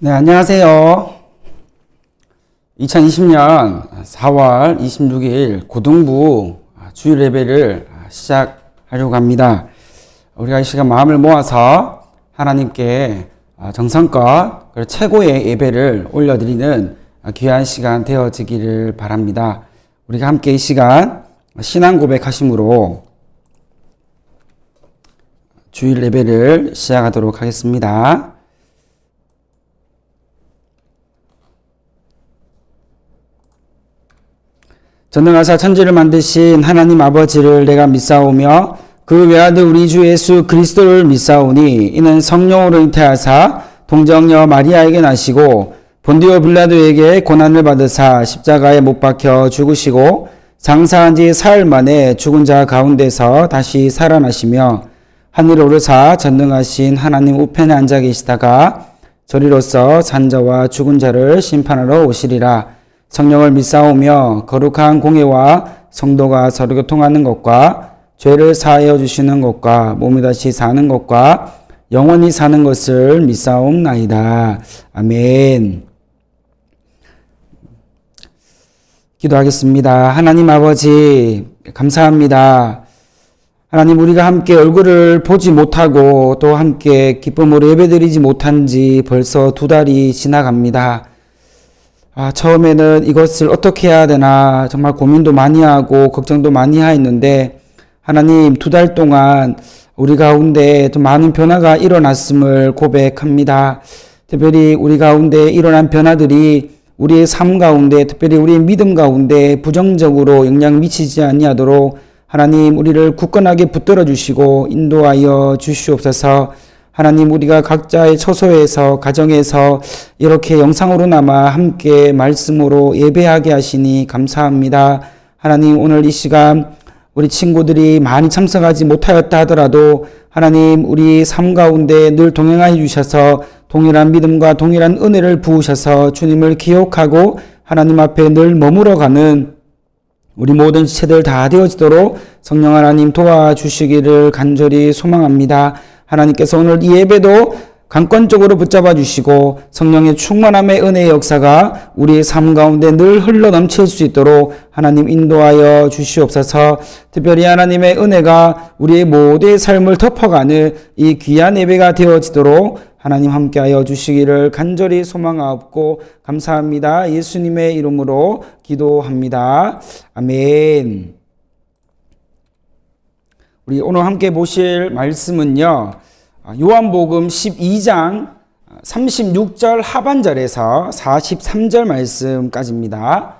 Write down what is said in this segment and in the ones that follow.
네, 안녕하세요. 2020년 4월 26일 고등부 주일 예배를 시작하려고 합니다. 우리가 이 시간 마음을 모아서 하나님께 정성껏 최고의 예배를 올려드리는 귀한 시간 되어지기를 바랍니다. 우리가 함께 이 시간 신앙 고백하심으로 주일 예배를 시작하도록 하겠습니다. 전능하사 천지를 만드신 하나님 아버지를 내가 믿사오며 그 외아들 우리 주 예수 그리스도를 믿사오니 이는 성령으로 잉태하사 동정녀 마리아에게 나시고 본디오 빌라도에게 고난을 받으사 십자가에 못 박혀 죽으시고 장사한 지 사흘 만에 죽은 자 가운데서 다시 살아나시며 하늘 오르사 전능하신 하나님 우편에 앉아 계시다가 저리로서 산자와 죽은 자를 심판하러 오시리라. 성령을 믿사오며 거룩한 공예와 성도가 서로 교통하는 것과 죄를 사하여 주시는 것과 몸이 다시 사는 것과 영원히 사는 것을 믿사옵나이다. 아멘. 기도하겠습니다. 하나님 아버지 감사합니다. 하나님, 우리가 함께 얼굴을 보지 못하고 또 함께 기쁨으로 예배드리지 못한 지 벌써 2달이 지나갑니다. 처음에는 이것을 어떻게 해야 되나 정말 고민도 많이 하고 걱정도 많이 했는데 하나님, 2달 동안 우리 가운데 좀 많은 변화가 일어났음을 고백합니다. 특별히 우리 가운데 일어난 변화들이 우리의 삶 가운데, 특별히 우리의 믿음 가운데 부정적으로 영향 미치지 아니하도록 하나님, 우리를 굳건하게 붙들어 주시고 인도하여 주시옵소서. 하나님, 우리가 각자의 처소에서 가정에서 이렇게 영상으로나마 함께 말씀으로 예배하게 하시니 감사합니다. 하나님, 오늘 이 시간 우리 친구들이 많이 참석하지 못하였다 하더라도 하나님, 우리 삶 가운데 늘 동행하여 주셔서 동일한 믿음과 동일한 은혜를 부으셔서 주님을 기억하고 하나님 앞에 늘 머물러가는 우리 모든 지체들 다 되어지도록 성령 하나님 도와주시기를 간절히 소망합니다. 하나님께서 오늘 이 예배도 강권적으로 붙잡아 주시고 성령의 충만함의 은혜의 역사가 우리의 삶 가운데 늘 흘러 넘칠 수 있도록 하나님 인도하여 주시옵소서. 특별히 하나님의 은혜가 우리의 모두의 삶을 덮어가는 이 귀한 예배가 되어지도록 하나님 함께하여 주시기를 간절히 소망하옵고 감사합니다. 예수님의 이름으로 기도합니다. 아멘. 우리 오늘 함께 보실 말씀은요, 요한복음 12장 36절 하반절에서 43절 말씀까지입니다.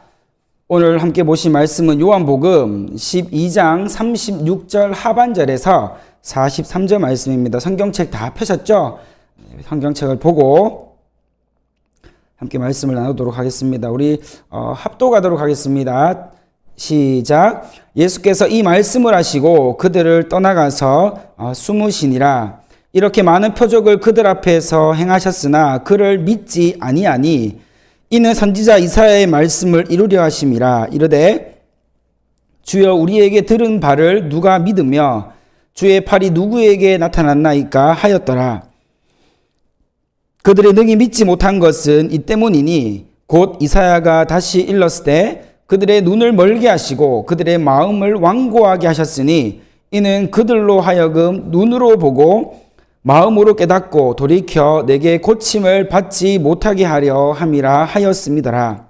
오늘 함께 보실 말씀은 요한복음 12장 36절 하반절에서 43절 말씀입니다. 성경책 다 펴셨죠? 성경책을 보고 함께 말씀을 나누도록 하겠습니다. 우리 합독하도록 하겠습니다. 시작. 예수께서 이 말씀을 하시고 그들을 떠나가서 숨으시니라. 이렇게 많은 표적을 그들 앞에서 행하셨으나 그를 믿지 아니하니 이는 선지자 이사야의 말씀을 이루려 하심이라. 이르되 주여 우리에게 들은 바를 누가 믿으며 주의 팔이 누구에게 나타났나이까 하였더라. 그들이 능히 믿지 못한 것은 이 때문이니 곧 이사야가 다시 일렀을 때 그들의 눈을 멀게 하시고 그들의 마음을 완고하게 하셨으니 이는 그들로 하여금 눈으로 보고 마음으로 깨닫고 돌이켜 내게 고침을 받지 못하게 하려 함이라 하였음이더라.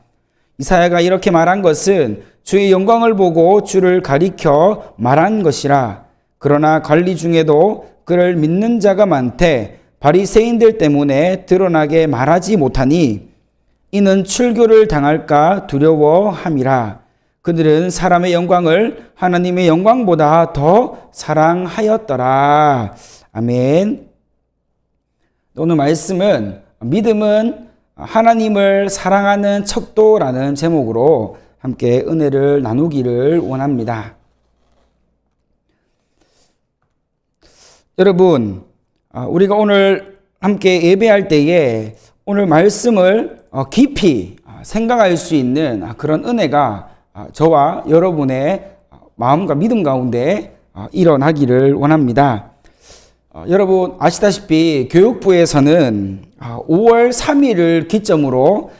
이사야가 이렇게 말한 것은 주의 영광을 보고 주를 가리켜 말한 것이라. 그러나 관리 중에도 그를 믿는 자가 많되 바리새인들 때문에 드러나게 말하지 못하니 이는 출교를 당할까 두려워함이라. 그들은 사람의 영광을 하나님의 영광보다 더 사랑하였더라. 아멘. 오늘 말씀은 믿음은 하나님을 사랑하는 척도라는 제목으로 함께 은혜를 나누기를 원합니다. 여러분, 우리가 오늘 함께 예배할 때에 오늘 말씀을 깊이 생각할 수 있는 그런 은혜가 저와 여러분의 마음과 믿음 가운데 일어나기를 원합니다. 여러분 아시다시피 교육부에서는 5월 3일을 기점으로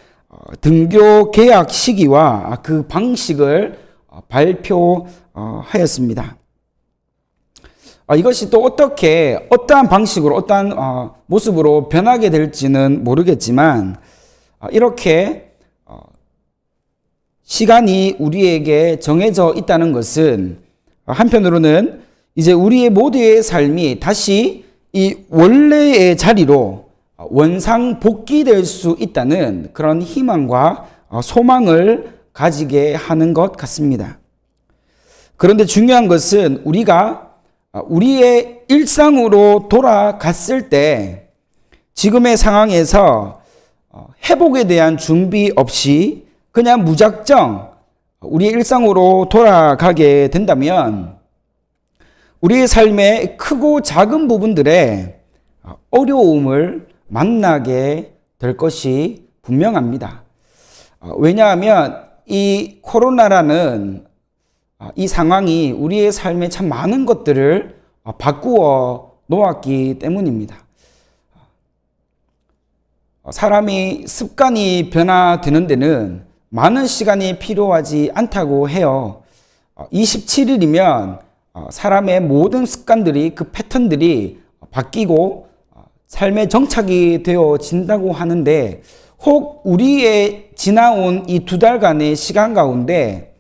등교 개학 시기와 그 방식을 발표하였습니다. 이것이 또 어떠한 방식으로, 어떠한 모습으로 변하게 될지는 모르겠지만, 이렇게 시간이 우리에게 정해져 있다는 것은 한편으로는 이제 우리의 모두의 삶이 다시 이 원래의 자리로 원상 복귀될 수 있다는 그런 희망과 소망을 가지게 하는 것 같습니다. 그런데 중요한 것은 우리가 우리의 일상으로 돌아갔을 때 지금의 상황에서 회복에 대한 준비 없이 그냥 무작정 우리의 일상으로 돌아가게 된다면 우리의 삶의 크고 작은 부분들에 어려움을 만나게 될 것이 분명합니다. 왜냐하면 이 코로나라는 이 상황이 우리의 삶에 참 많은 것들을 바꾸어 놓았기 때문입니다. 사람이 습관이 변화되는 데는 많은 시간이 필요하지 않다고 해요. 27일이면 사람의 모든 습관들이, 그 패턴들이 바뀌고 삶의 정착이 되어진다고 하는데, 혹 우리의 지나온 이 2달간의 시간 가운데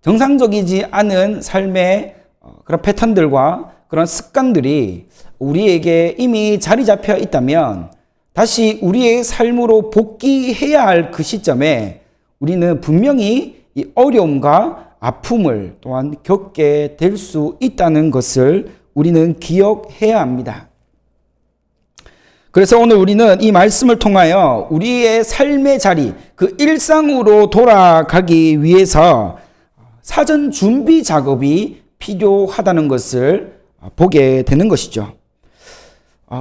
정상적이지 않은 삶의 그런 패턴들과 그런 습관들이 우리에게 이미 자리 잡혀 있다면 다시 우리의 삶으로 복귀해야 할 그 시점에 우리는 분명히 이 어려움과 아픔을 또한 겪게 될 수 있다는 것을 우리는 기억해야 합니다. 그래서 오늘 우리는 이 말씀을 통하여 우리의 삶의 자리, 그 일상으로 돌아가기 위해서 사전 준비 작업이 필요하다는 것을 보게 되는 것이죠.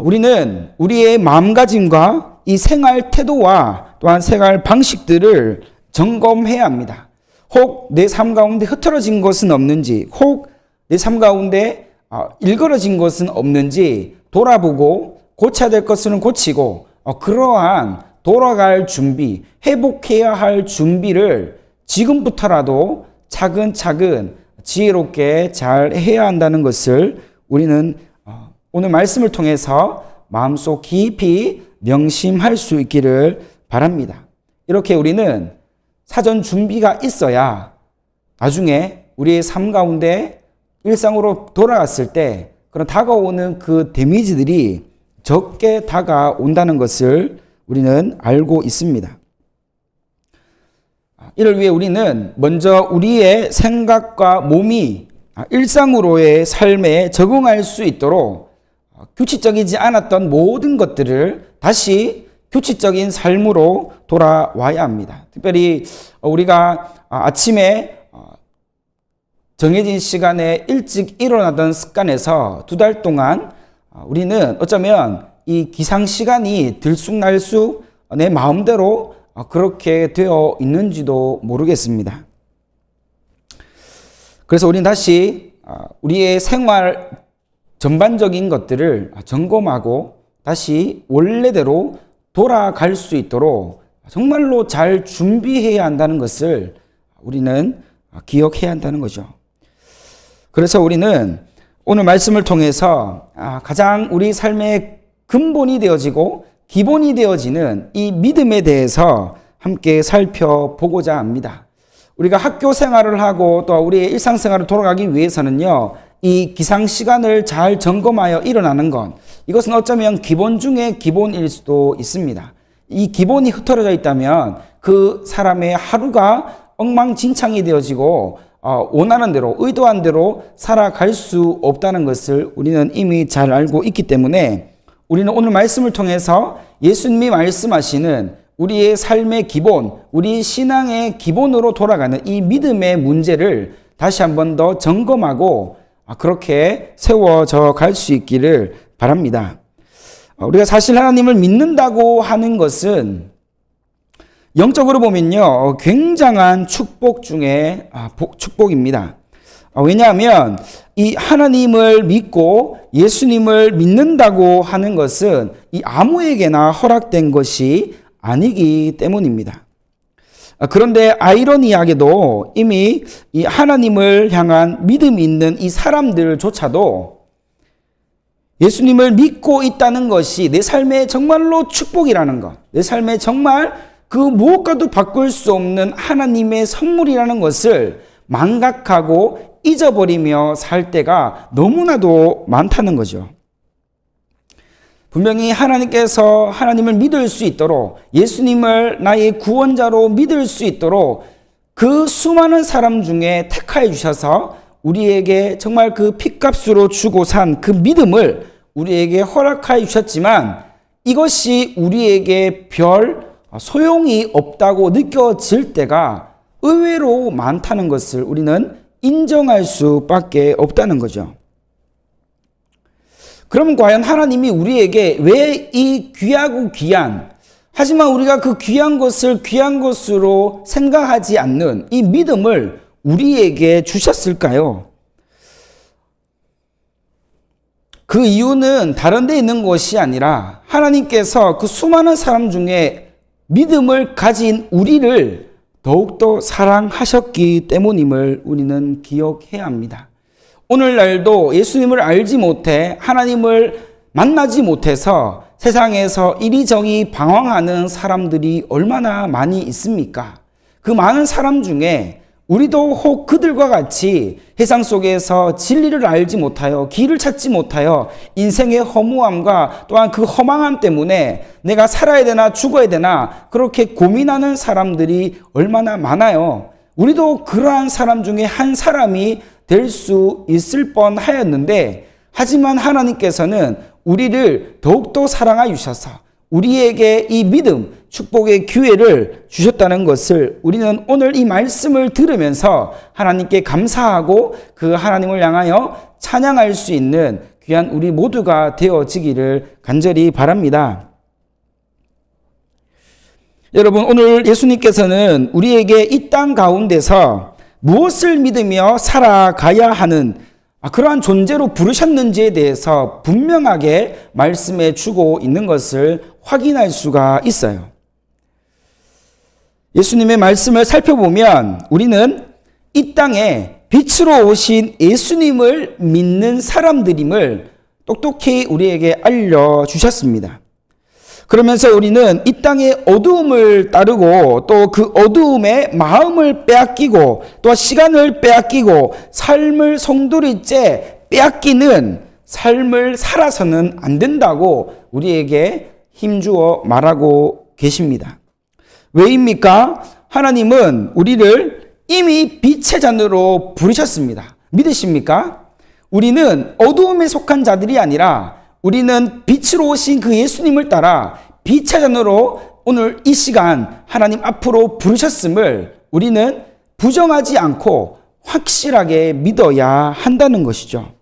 우리는 우리의 마음가짐과 이 생활 태도와 또한 생활 방식들을 점검해야 합니다. 혹 내 삶 가운데 흐트러진 것은 없는지, 혹 내 삶 가운데 일그러진 것은 없는지 돌아보고 고쳐야 될 것은 고치고, 그러한 돌아갈 준비, 회복해야 할 준비를 지금부터라도 차근차근 지혜롭게 잘 해야 한다는 것을 우리는 오늘 말씀을 통해서 마음속 깊이 명심할 수 있기를 바랍니다. 이렇게 우리는 사전 준비가 있어야 나중에 우리의 삶 가운데 일상으로 돌아갔을 때 그런 다가오는 그 데미지들이 적게 다가온다는 것을 우리는 알고 있습니다. 이를 위해 우리는 먼저 우리의 생각과 몸이 일상으로의 삶에 적응할 수 있도록 규칙적이지 않았던 모든 것들을 다시 규칙적인 삶으로 돌아와야 합니다. 특별히 우리가 아침에 정해진 시간에 일찍 일어나던 습관에서 2달 동안 우리는 어쩌면 이 기상 시간이 들쑥날쑥 내 마음대로 그렇게 되어 있는지도 모르겠습니다. 그래서 우리는 다시 우리의 생활 전반적인 것들을 점검하고 다시 원래대로 돌아갈 수 있도록 정말로 잘 준비해야 한다는 것을 우리는 기억해야 한다는 거죠. 그래서 우리는 오늘 말씀을 통해서 가장 우리 삶의 근본이 되어지고 기본이 되어지는 이 믿음에 대해서 함께 살펴보고자 합니다. 우리가 학교 생활을 하고 또 우리의 일상생활을 돌아가기 위해서는요, 이 기상 시간을 잘 점검하여 일어나는 것, 이것은 어쩌면 기본 중에 기본일 수도 있습니다. 이 기본이 흐트러져 있다면 그 사람의 하루가 엉망진창이 되어지고 원하는 대로, 의도한 대로 살아갈 수 없다는 것을 우리는 이미 잘 알고 있기 때문에 우리는 오늘 말씀을 통해서 예수님이 말씀하시는 우리의 삶의 기본, 우리 신앙의 기본으로 돌아가는 이 믿음의 문제를 다시 한 번 더 점검하고 그렇게 세워져 갈 수 있기를 바랍니다. 우리가 사실 하나님을 믿는다고 하는 것은 영적으로 보면요, 굉장한 축복 중에 축복입니다. 왜냐하면 이 하나님을 믿고 예수님을 믿는다고 하는 것은 이 아무에게나 허락된 것이 아니기 때문입니다. 그런데 아이러니하게도 이미 이 하나님을 향한 믿음이 있는 이 사람들조차도 예수님을 믿고 있다는 것이 내 삶의 정말로 축복이라는 것, 내 삶의 정말 그 무엇과도 바꿀 수 없는 하나님의 선물이라는 것을 망각하고 잊어버리며 살 때가 너무나도 많다는 거죠. 분명히 하나님께서 하나님을 믿을 수 있도록, 예수님을 나의 구원자로 믿을 수 있도록 그 수많은 사람 중에 택하여 주셔서 우리에게 정말 그 핏값으로 주고 산 그 믿음을 우리에게 허락하여 주셨지만 이것이 우리에게 별 소용이 없다고 느껴질 때가 의외로 많다는 것을 우리는 인정할 수밖에 없다는 거죠. 그러면 과연 하나님이 우리에게 왜 이 귀하고 귀한, 하지만 우리가 그 귀한 것을 귀한 것으로 생각하지 않는 이 믿음을 우리에게 주셨을까요? 그 이유는 다른 데 있는 것이 아니라 하나님께서 그 수많은 사람 중에 믿음을 가진 우리를 더욱더 사랑하셨기 때문임을 우리는 기억해야 합니다. 오늘날도 예수님을 알지 못해 하나님을 만나지 못해서 세상에서 이리저리 방황하는 사람들이 얼마나 많이 있습니까? 그 많은 사람 중에 우리도 혹 그들과 같이 세상 속에서 진리를 알지 못하여 길을 찾지 못하여 인생의 허무함과 또한 그 허망함 때문에 내가 살아야 되나 죽어야 되나 그렇게 고민하는 사람들이 얼마나 많아요. 우리도 그러한 사람 중에 한 사람이 될 수 있을 뻔하였는데 하지만 하나님께서는 우리를 더욱더 사랑하여 주셔서 우리에게 이 믿음, 축복의 기회를 주셨다는 것을 우리는 오늘 이 말씀을 들으면서 하나님께 감사하고 그 하나님을 향하여 찬양할 수 있는 귀한 우리 모두가 되어지기를 간절히 바랍니다. 여러분, 오늘 예수님께서는 우리에게 이 땅 가운데서 무엇을 믿으며 살아가야 하는 그러한 존재로 부르셨는지에 대해서 분명하게 말씀해 주고 있는 것을 확인할 수가 있어요. 예수님의 말씀을 살펴보면 우리는 이 땅에 빛으로 오신 예수님을 믿는 사람들임을 똑똑히 우리에게 알려주셨습니다. 그러면서 우리는 이 땅의 어두움을 따르고 또 그 어두움에 마음을 빼앗기고 또 시간을 빼앗기고 삶을 송두리째 빼앗기는 삶을 살아서는 안 된다고 우리에게 힘주어 말하고 계십니다. 왜입니까? 하나님은 우리를 이미 빛의 자녀로 부르셨습니다. 믿으십니까? 우리는 어두움에 속한 자들이 아니라 우리는 빛으로 오신 그 예수님을 따라 빛의 자녀로 오늘 이 시간 하나님 앞으로 부르셨음을 우리는 부정하지 않고 확실하게 믿어야 한다는 것이죠.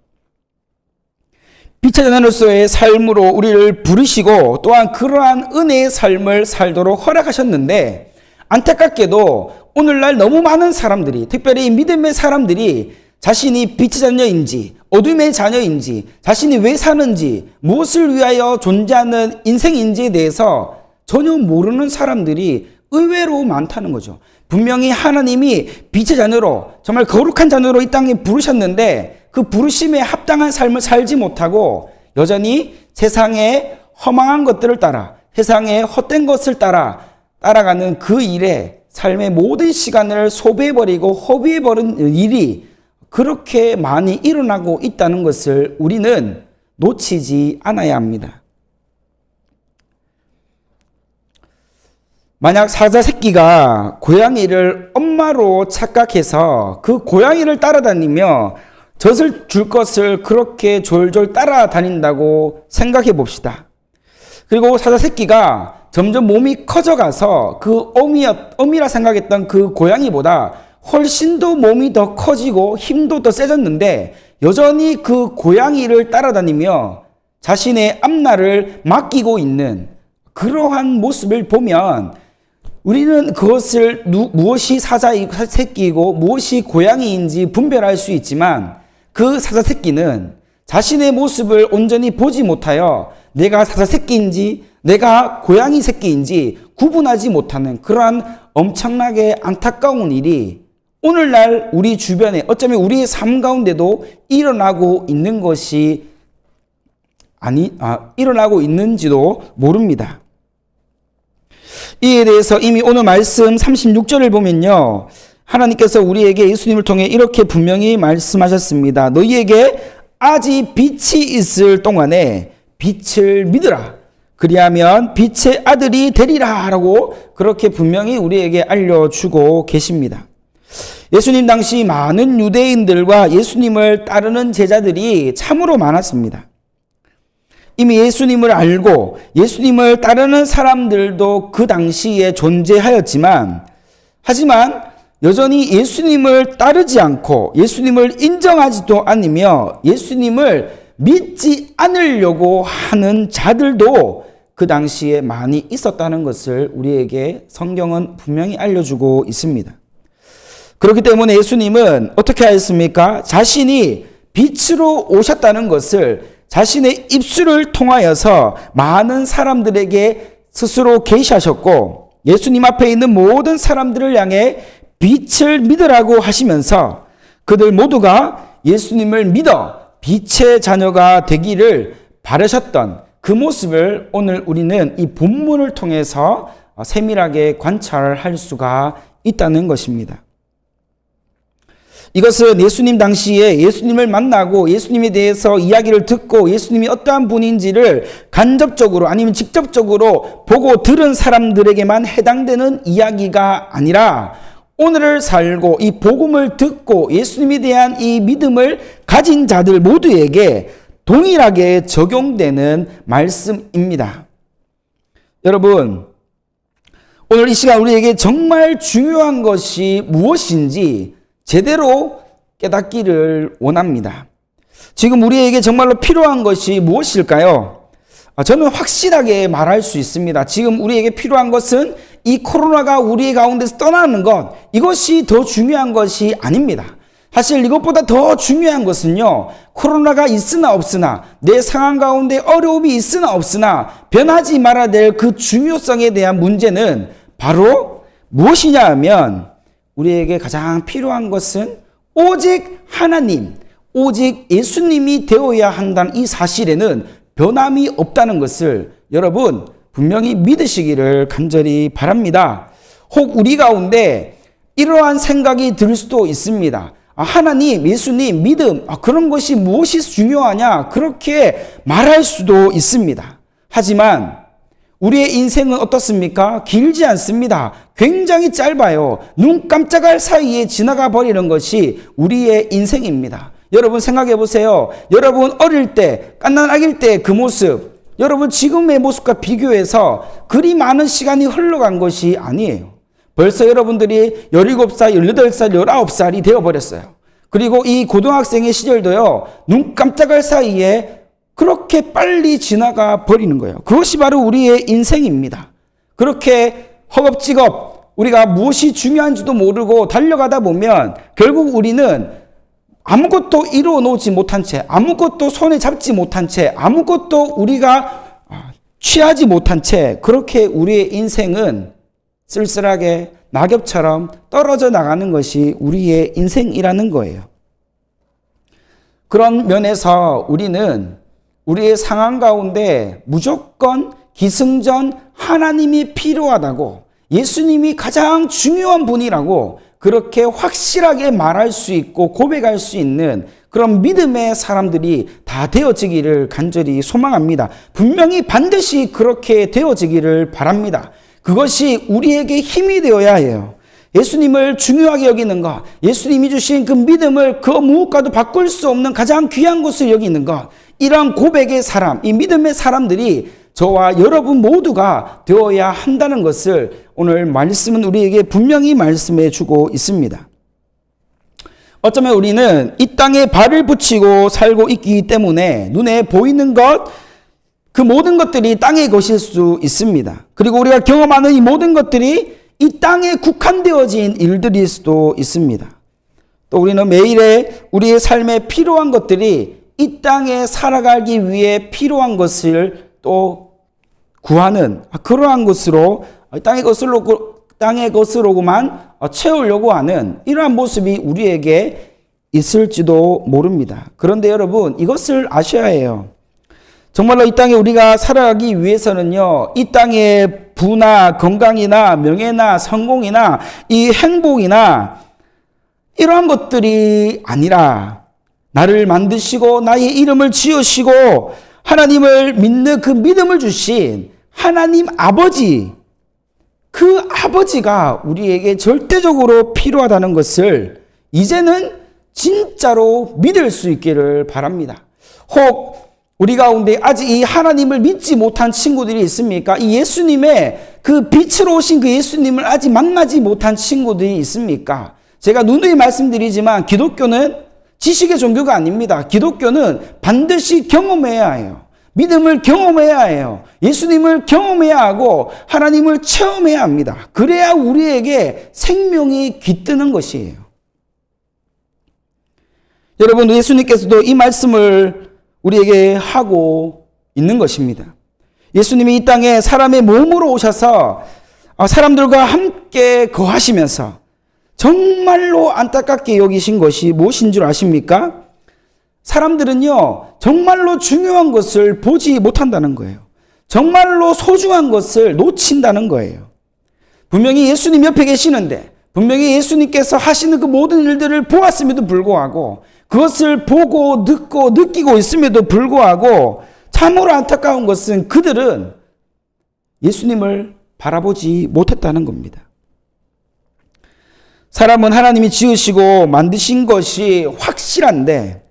빛의 자녀로서의 삶으로 우리를 부르시고 또한 그러한 은혜의 삶을 살도록 허락하셨는데 안타깝게도 오늘날 너무 많은 사람들이, 특별히 믿음의 사람들이 자신이 빛의 자녀인지 어둠의 자녀인지 자신이 왜 사는지 무엇을 위하여 존재하는 인생인지에 대해서 전혀 모르는 사람들이 의외로 많다는 거죠. 분명히 하나님이 빛의 자녀로 정말 거룩한 자녀로 이 땅에 부르셨는데 그 부르심에 합당한 삶을 살지 못하고 여전히 세상의 허망한 것들을 따라 세상의 헛된 것을 따라가는 그 일에 삶의 모든 시간을 소비해버리고 허비해버린 일이 그렇게 많이 일어나고 있다는 것을 우리는 놓치지 않아야 합니다. 만약 사자 새끼가 고양이를 엄마로 착각해서 그 고양이를 따라다니며 젖을 줄 것을 그렇게 졸졸 따라다닌다고 생각해 봅시다. 그리고 사자 새끼가 점점 몸이 커져가서 그 어미라 생각했던 그 고양이보다 훨씬 더 몸이 더 커지고 힘도 더 세졌는데 여전히 그 고양이를 따라다니며 자신의 앞날을 맡기고 있는 그러한 모습을 보면 우리는 그것을 무엇이 사자새끼이고 무엇이 고양이인지 분별할 수 있지만 그 사자새끼는 자신의 모습을 온전히 보지 못하여 내가 사자새끼인지 내가 고양이 새끼인지 구분하지 못하는 그러한 엄청나게 안타까운 일이 오늘날 우리 주변에 어쩌면 우리의 삶 가운데도 일어나고 있는 것이 일어나고 있는지도 모릅니다. 이에 대해서 이미 오늘 말씀 36절을 보면요. 하나님께서 우리에게 예수님을 통해 이렇게 분명히 말씀하셨습니다. 너희에게 아직 빛이 있을 동안에 빛을 믿으라. 그리하면 빛의 아들이 되리라 라고 그렇게 분명히 우리에게 알려주고 계십니다. 예수님 당시 많은 유대인들과 예수님을 따르는 제자들이 참으로 많았습니다. 이미 예수님을 알고 예수님을 따르는 사람들도 그 당시에 존재하였지만 하지만 여전히 예수님을 따르지 않고 예수님을 인정하지도 않으며 예수님을 믿지 않으려고 하는 자들도 그 당시에 많이 있었다는 것을 우리에게 성경은 분명히 알려주고 있습니다. 그렇기 때문에 예수님은 어떻게 하였습니까? 자신이 빛으로 오셨다는 것을 자신의 입술을 통하여서 많은 사람들에게 스스로 계시하셨고 예수님 앞에 있는 모든 사람들을 향해 빛을 믿으라고 하시면서 그들 모두가 예수님을 믿어 빛의 자녀가 되기를 바라셨던 그 모습을 오늘 우리는 이 본문을 통해서 세밀하게 관찰할 수가 있다는 것입니다. 이것은 예수님 당시에 예수님을 만나고 예수님에 대해서 이야기를 듣고 예수님이 어떠한 분인지를 간접적으로 아니면 직접적으로 보고 들은 사람들에게만 해당되는 이야기가 아니라 오늘을 살고 이 복음을 듣고 예수님에 대한 이 믿음을 가진 자들 모두에게 동일하게 적용되는 말씀입니다. 여러분, 오늘 이 시간 우리에게 정말 중요한 것이 무엇인지 제대로 깨닫기를 원합니다. 지금 우리에게 정말로 필요한 것이 무엇일까요? 저는 확실하게 말할 수 있습니다. 지금 우리에게 필요한 것은 이 코로나가 우리 가운데서 떠나는 것, 이것이 더 중요한 것이 아닙니다. 사실 이것보다 더 중요한 것은요, 코로나가 있으나 없으나 내 상황 가운데 어려움이 있으나 없으나 변하지 말아야 될 그 중요성에 대한 문제는 바로 무엇이냐 하면 우리에게 가장 필요한 것은 오직 하나님, 오직 예수님이 되어야 한다는 이 사실에는 변함이 없다는 것을 여러분 분명히 믿으시기를 간절히 바랍니다. 혹 우리 가운데 이러한 생각이 들 수도 있습니다. 하나님, 예수님, 믿음, 그런 것이 무엇이 중요하냐 그렇게 말할 수도 있습니다. 하지만 우리의 인생은 어떻습니까? 길지 않습니다. 굉장히 짧아요. 눈 깜짝할 사이에 지나가 버리는 것이 우리의 인생입니다. 여러분 생각해 보세요. 여러분 어릴 때, 갓난 아기일 때 그 모습, 여러분 지금의 모습과 비교해서 그리 많은 시간이 흘러간 것이 아니에요. 벌써 여러분들이 17살, 18살, 19살이 되어버렸어요. 그리고 이 고등학생의 시절도요, 눈 깜짝할 사이에 그렇게 빨리 지나가 버리는 거예요. 그것이 바로 우리의 인생입니다. 그렇게 허겁지겁 우리가 무엇이 중요한지도 모르고 달려가다 보면 결국 우리는 아무것도 이루어 놓지 못한 채, 아무것도 손에 잡지 못한 채, 아무것도 우리가 취하지 못한 채 그렇게 우리의 인생은 쓸쓸하게 낙엽처럼 떨어져 나가는 것이 우리의 인생이라는 거예요. 그런 면에서 우리는 우리의 상황 가운데 무조건 기승전 하나님이 필요하다고, 예수님이 가장 중요한 분이라고 그렇게 확실하게 말할 수 있고 고백할 수 있는 그런 믿음의 사람들이 다 되어지기를 간절히 소망합니다. 분명히 반드시 그렇게 되어지기를 바랍니다. 그것이 우리에게 힘이 되어야 해요. 예수님을 중요하게 여기는 것, 예수님이 주신 그 믿음을 그 무엇과도 바꿀 수 없는 가장 귀한 것을 여기는 것, 이런 고백의 사람, 이 믿음의 사람들이 저와 여러분 모두가 되어야 한다는 것을 오늘 말씀은 우리에게 분명히 말씀해 주고 있습니다. 어쩌면 우리는 이 땅에 발을 붙이고 살고 있기 때문에 눈에 보이는 것, 그 모든 것들이 땅의 것일 수 있습니다. 그리고 우리가 경험하는 이 모든 것들이 이 땅에 국한되어진 일들일 수도 있습니다. 또 우리는 매일의 우리의 삶에 필요한 것들이 이 땅에 살아가기 위해 필요한 것을 또 구하는 그러한 것으로 땅의 것으로만 채우려고 하는 이러한 모습이 우리에게 있을지도 모릅니다. 그런데 여러분, 이것을 아셔야 해요. 정말로 이 땅에 우리가 살아가기 위해서는요, 이 땅의 부나 건강이나 명예나 성공이나 이 행복이나 이러한 것들이 아니라 나를 만드시고 나의 이름을 지으시고 하나님을 믿는 그 믿음을 주신 하나님 아버지, 그 아버지가 우리에게 절대적으로 필요하다는 것을 이제는 진짜로 믿을 수 있기를 바랍니다. 혹 우리 가운데 아직 이 하나님을 믿지 못한 친구들이 있습니까? 이 예수님의 그 빛으로 오신 그 예수님을 아직 만나지 못한 친구들이 있습니까? 제가 누누이 말씀드리지만 기독교는 지식의 종교가 아닙니다. 기독교는 반드시 경험해야 해요. 믿음을 경험해야 해요. 예수님을 경험해야 하고 하나님을 체험해야 합니다. 그래야 우리에게 생명이 깃드는 것이에요. 여러분, 예수님께서도 이 말씀을 우리에게 하고 있는 것입니다. 예수님이 이 땅에 사람의 몸으로 오셔서 사람들과 함께 거하시면서 정말로 안타깝게 여기신 것이 무엇인 줄 아십니까? 사람들은요, 정말로 중요한 것을 보지 못한다는 거예요. 정말로 소중한 것을 놓친다는 거예요. 분명히 예수님 옆에 계시는데, 분명히 예수님께서 하시는 그 모든 일들을 보았음에도 불구하고, 그것을 보고 듣고 느끼고 있음에도 불구하고, 참으로 안타까운 것은 그들은 예수님을 바라보지 못했다는 겁니다. 사람은 하나님이 지으시고 만드신 것이 확실한데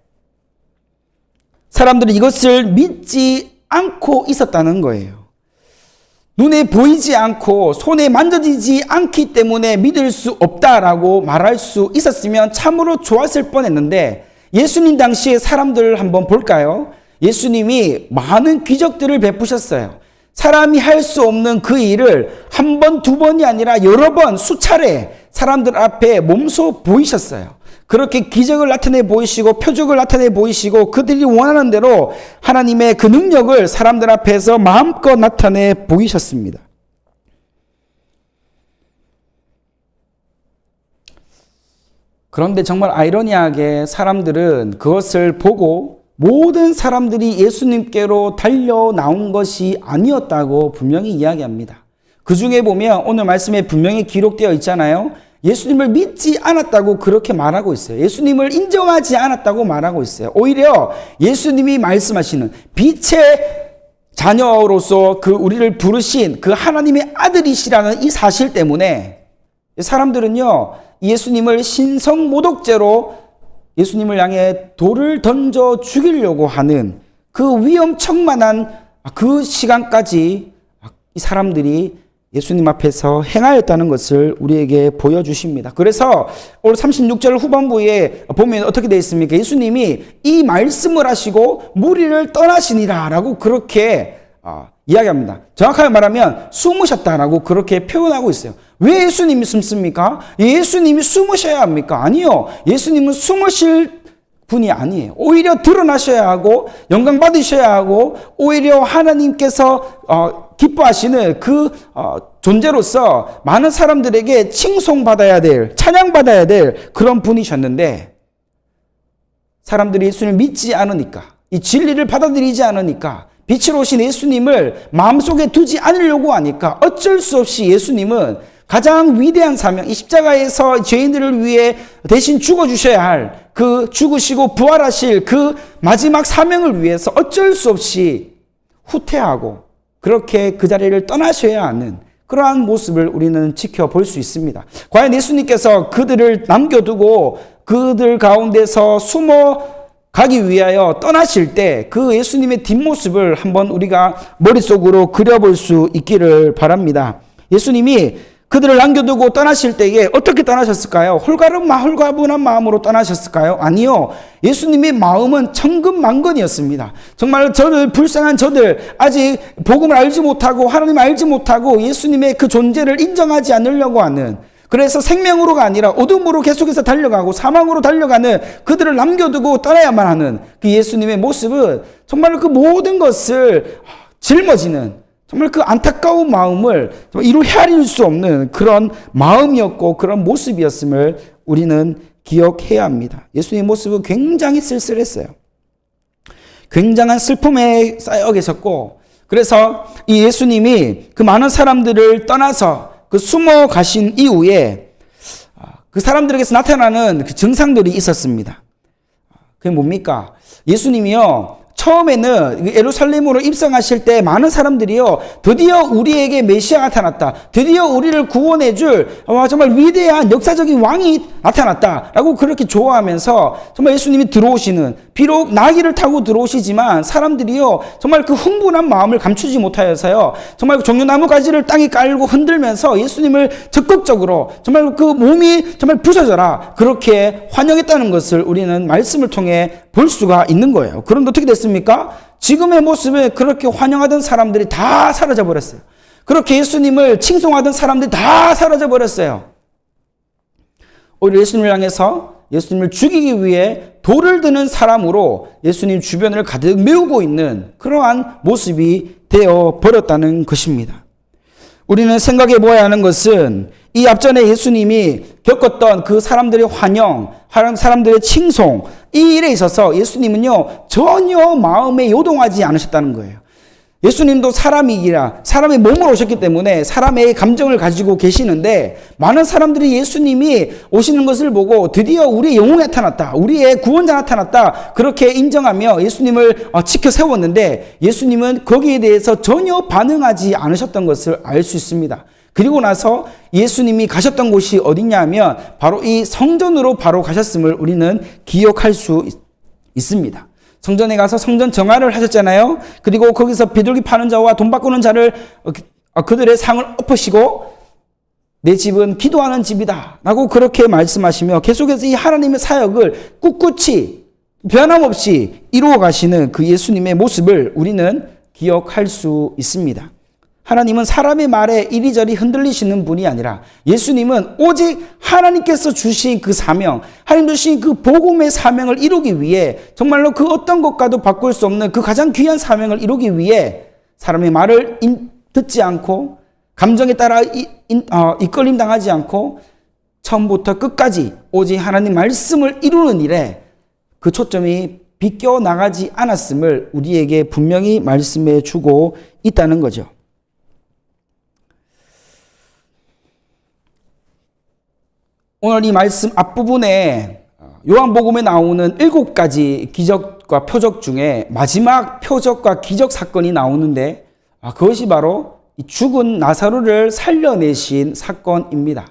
사람들은 이것을 믿지 않고 있었다는 거예요. 눈에 보이지 않고 손에 만져지지 않기 때문에 믿을 수 없다라고 말할 수 있었으면 참으로 좋았을 뻔했는데 예수님 당시의 사람들을 한번 볼까요? 예수님이 많은 기적들을 베푸셨어요. 사람이 할 수 없는 그 일을 한 번, 두 번이 아니라 여러 번, 수차례 사람들 앞에 몸소 보이셨어요. 그렇게 기적을 나타내 보이시고 표적을 나타내 보이시고 그들이 원하는 대로 하나님의 그 능력을 사람들 앞에서 마음껏 나타내 보이셨습니다. 그런데 정말 아이러니하게 사람들은 그것을 보고 모든 사람들이 예수님께로 달려 나온 것이 아니었다고 분명히 이야기합니다. 그 중에 보면 오늘 말씀에 분명히 기록되어 있잖아요. 예수님을 믿지 않았다고 그렇게 말하고 있어요. 예수님을 인정하지 않았다고 말하고 있어요. 오히려 예수님이 말씀하시는 빛의 자녀로서 그 우리를 부르신 그 하나님의 아들이시라는 이 사실 때문에 사람들은요, 예수님을 신성모독죄로 예수님을 향해 돌을 던져 죽이려고 하는 그 위험천만한 그 시간까지 이 사람들이 예수님 앞에서 행하였다는 것을 우리에게 보여주십니다. 그래서 오늘 36절 후반부에 보면 어떻게 되어 있습니까? 예수님이 이 말씀을 하시고 무리를 떠나시니라 라고 그렇게 이야기합니다. 정확하게 말하면 숨으셨다라고 그렇게 표현하고 있어요. 왜 예수님이 숨습니까? 예수님이 숨으셔야 합니까? 아니요. 예수님은 숨으실 분이 아니에요. 오히려 드러나셔야 하고 영광 받으셔야 하고 오히려 하나님께서 기뻐하시는 그 존재로서 많은 사람들에게 칭송받아야 될, 찬양받아야 될 그런 분이셨는데 사람들이 예수님을 믿지 않으니까, 이 진리를 받아들이지 않으니까, 빛으로 오신 예수님을 마음속에 두지 않으려고 하니까 어쩔 수 없이 예수님은 가장 위대한 사명, 이 십자가에서 죄인들을 위해 대신 죽어주셔야 할 그 죽으시고 부활하실 그 마지막 사명을 위해서 어쩔 수 없이 후퇴하고 그렇게 그 자리를 떠나셔야 하는 그러한 모습을 우리는 지켜볼 수 있습니다. 과연 예수님께서 그들을 남겨두고 그들 가운데서 숨어 가기 위하여 떠나실 때 그 예수님의 뒷모습을 한번 우리가 머릿속으로 그려볼 수 있기를 바랍니다. 예수님이 그들을 남겨두고 떠나실 때에 어떻게 떠나셨을까요? 홀가분한 마음으로 떠나셨을까요? 아니요. 예수님의 마음은 천근만근이었습니다. 정말 불쌍한 저들, 아직 복음을 알지 못하고 하나님을 알지 못하고 예수님의 그 존재를 인정하지 않으려고 하는, 그래서 생명으로가 아니라 어둠으로 계속해서 달려가고 사망으로 달려가는 그들을 남겨두고 떠나야만 하는 그 예수님의 모습은 정말 그 모든 것을 짊어지는, 정말 그 안타까운 마음을 이루 헤아릴 수 없는 그런 마음이었고 그런 모습이었음을 우리는 기억해야 합니다. 예수님의 모습은 굉장히 쓸쓸했어요. 굉장한 슬픔에 쌓여 계셨고, 그래서 이 예수님이 그 많은 사람들을 떠나서 그 숨어 가신 이후에 그 사람들에게서 나타나는 그 증상들이 있었습니다. 그게 뭡니까? 예수님이요, 처음에는 예루살렘으로 입성하실 때 많은 사람들이요, 드디어 우리에게 메시아가 나타났다, 드디어 우리를 구원해줄 정말 위대한 역사적인 왕이 나타났다라고 그렇게 좋아하면서 정말 예수님이 들어오시는, 비록 나귀를 타고 들어오시지만 사람들이요 정말 그 흥분한 마음을 감추지 못하여서요 정말 종려나무 가지를 땅에 깔고 흔들면서 예수님을 적극적으로 정말 그 몸이 정말 부서져라 그렇게 환영했다는 것을 우리는 말씀을 통해 볼 수가 있는 거예요. 그런데 어떻게 됐습니까? 지금의 모습에 그렇게 환영하던 사람들이 다 사라져 버렸어요. 그렇게 예수님을 칭송하던 사람들이 다 사라져 버렸어요. 오히려 예수님을 향해서 예수님을 죽이기 위해 돌을 드는 사람으로 예수님 주변을 가득 메우고 있는 그러한 모습이 되어 버렸다는 것입니다. 우리는 생각해 보아야 하는 것은 이 앞전에 예수님이 겪었던 그 사람들의 환영, 사람들의 칭송, 이 일에 있어서 예수님은요 전혀 마음에 요동하지 않으셨다는 거예요. 예수님도 사람이기라 사람의 몸으로 오셨기 때문에 사람의 감정을 가지고 계시는데, 많은 사람들이 예수님이 오시는 것을 보고 드디어 우리의 영웅이 나타났다, 우리의 구원자 나타났다 그렇게 인정하며 예수님을 지켜 세웠는데, 예수님은 거기에 대해서 전혀 반응하지 않으셨던 것을 알 수 있습니다. 그리고 나서 예수님이 가셨던 곳이 어디냐 하면 바로 이 성전으로 바로 가셨음을 우리는 기억할 수 있습니다. 성전에 가서 성전 정화를 하셨잖아요. 그리고 거기서 비둘기 파는 자와 돈 바꾸는 자를 그들의 상을 엎으시고 내 집은 기도하는 집이다 라고 그렇게 말씀하시며 계속해서 이 하나님의 사역을 꿋꿋이 변함없이 이루어 가시는 그 예수님의 모습을 우리는 기억할 수 있습니다. 하나님은 사람의 말에 이리저리 흔들리시는 분이 아니라 예수님은 오직 하나님께서 주신 그 사명, 하나님 주신 그 복음의 사명을 이루기 위해 정말로 그 어떤 것과도 바꿀 수 없는 그 가장 귀한 사명을 이루기 위해 사람의 말을 듣지 않고 감정에 따라 이끌림 당하지 않고 처음부터 끝까지 오직 하나님 말씀을 이루는 일에 그 초점이 비껴 나가지 않았음을 우리에게 분명히 말씀해 주고 있다는 거죠. 오늘 이 말씀 앞부분에 요한복음에 나오는 7가지 기적과 표적 중에 마지막 표적과 기적 사건이 나오는데 그것이 바로 죽은 나사로를 살려내신 사건입니다.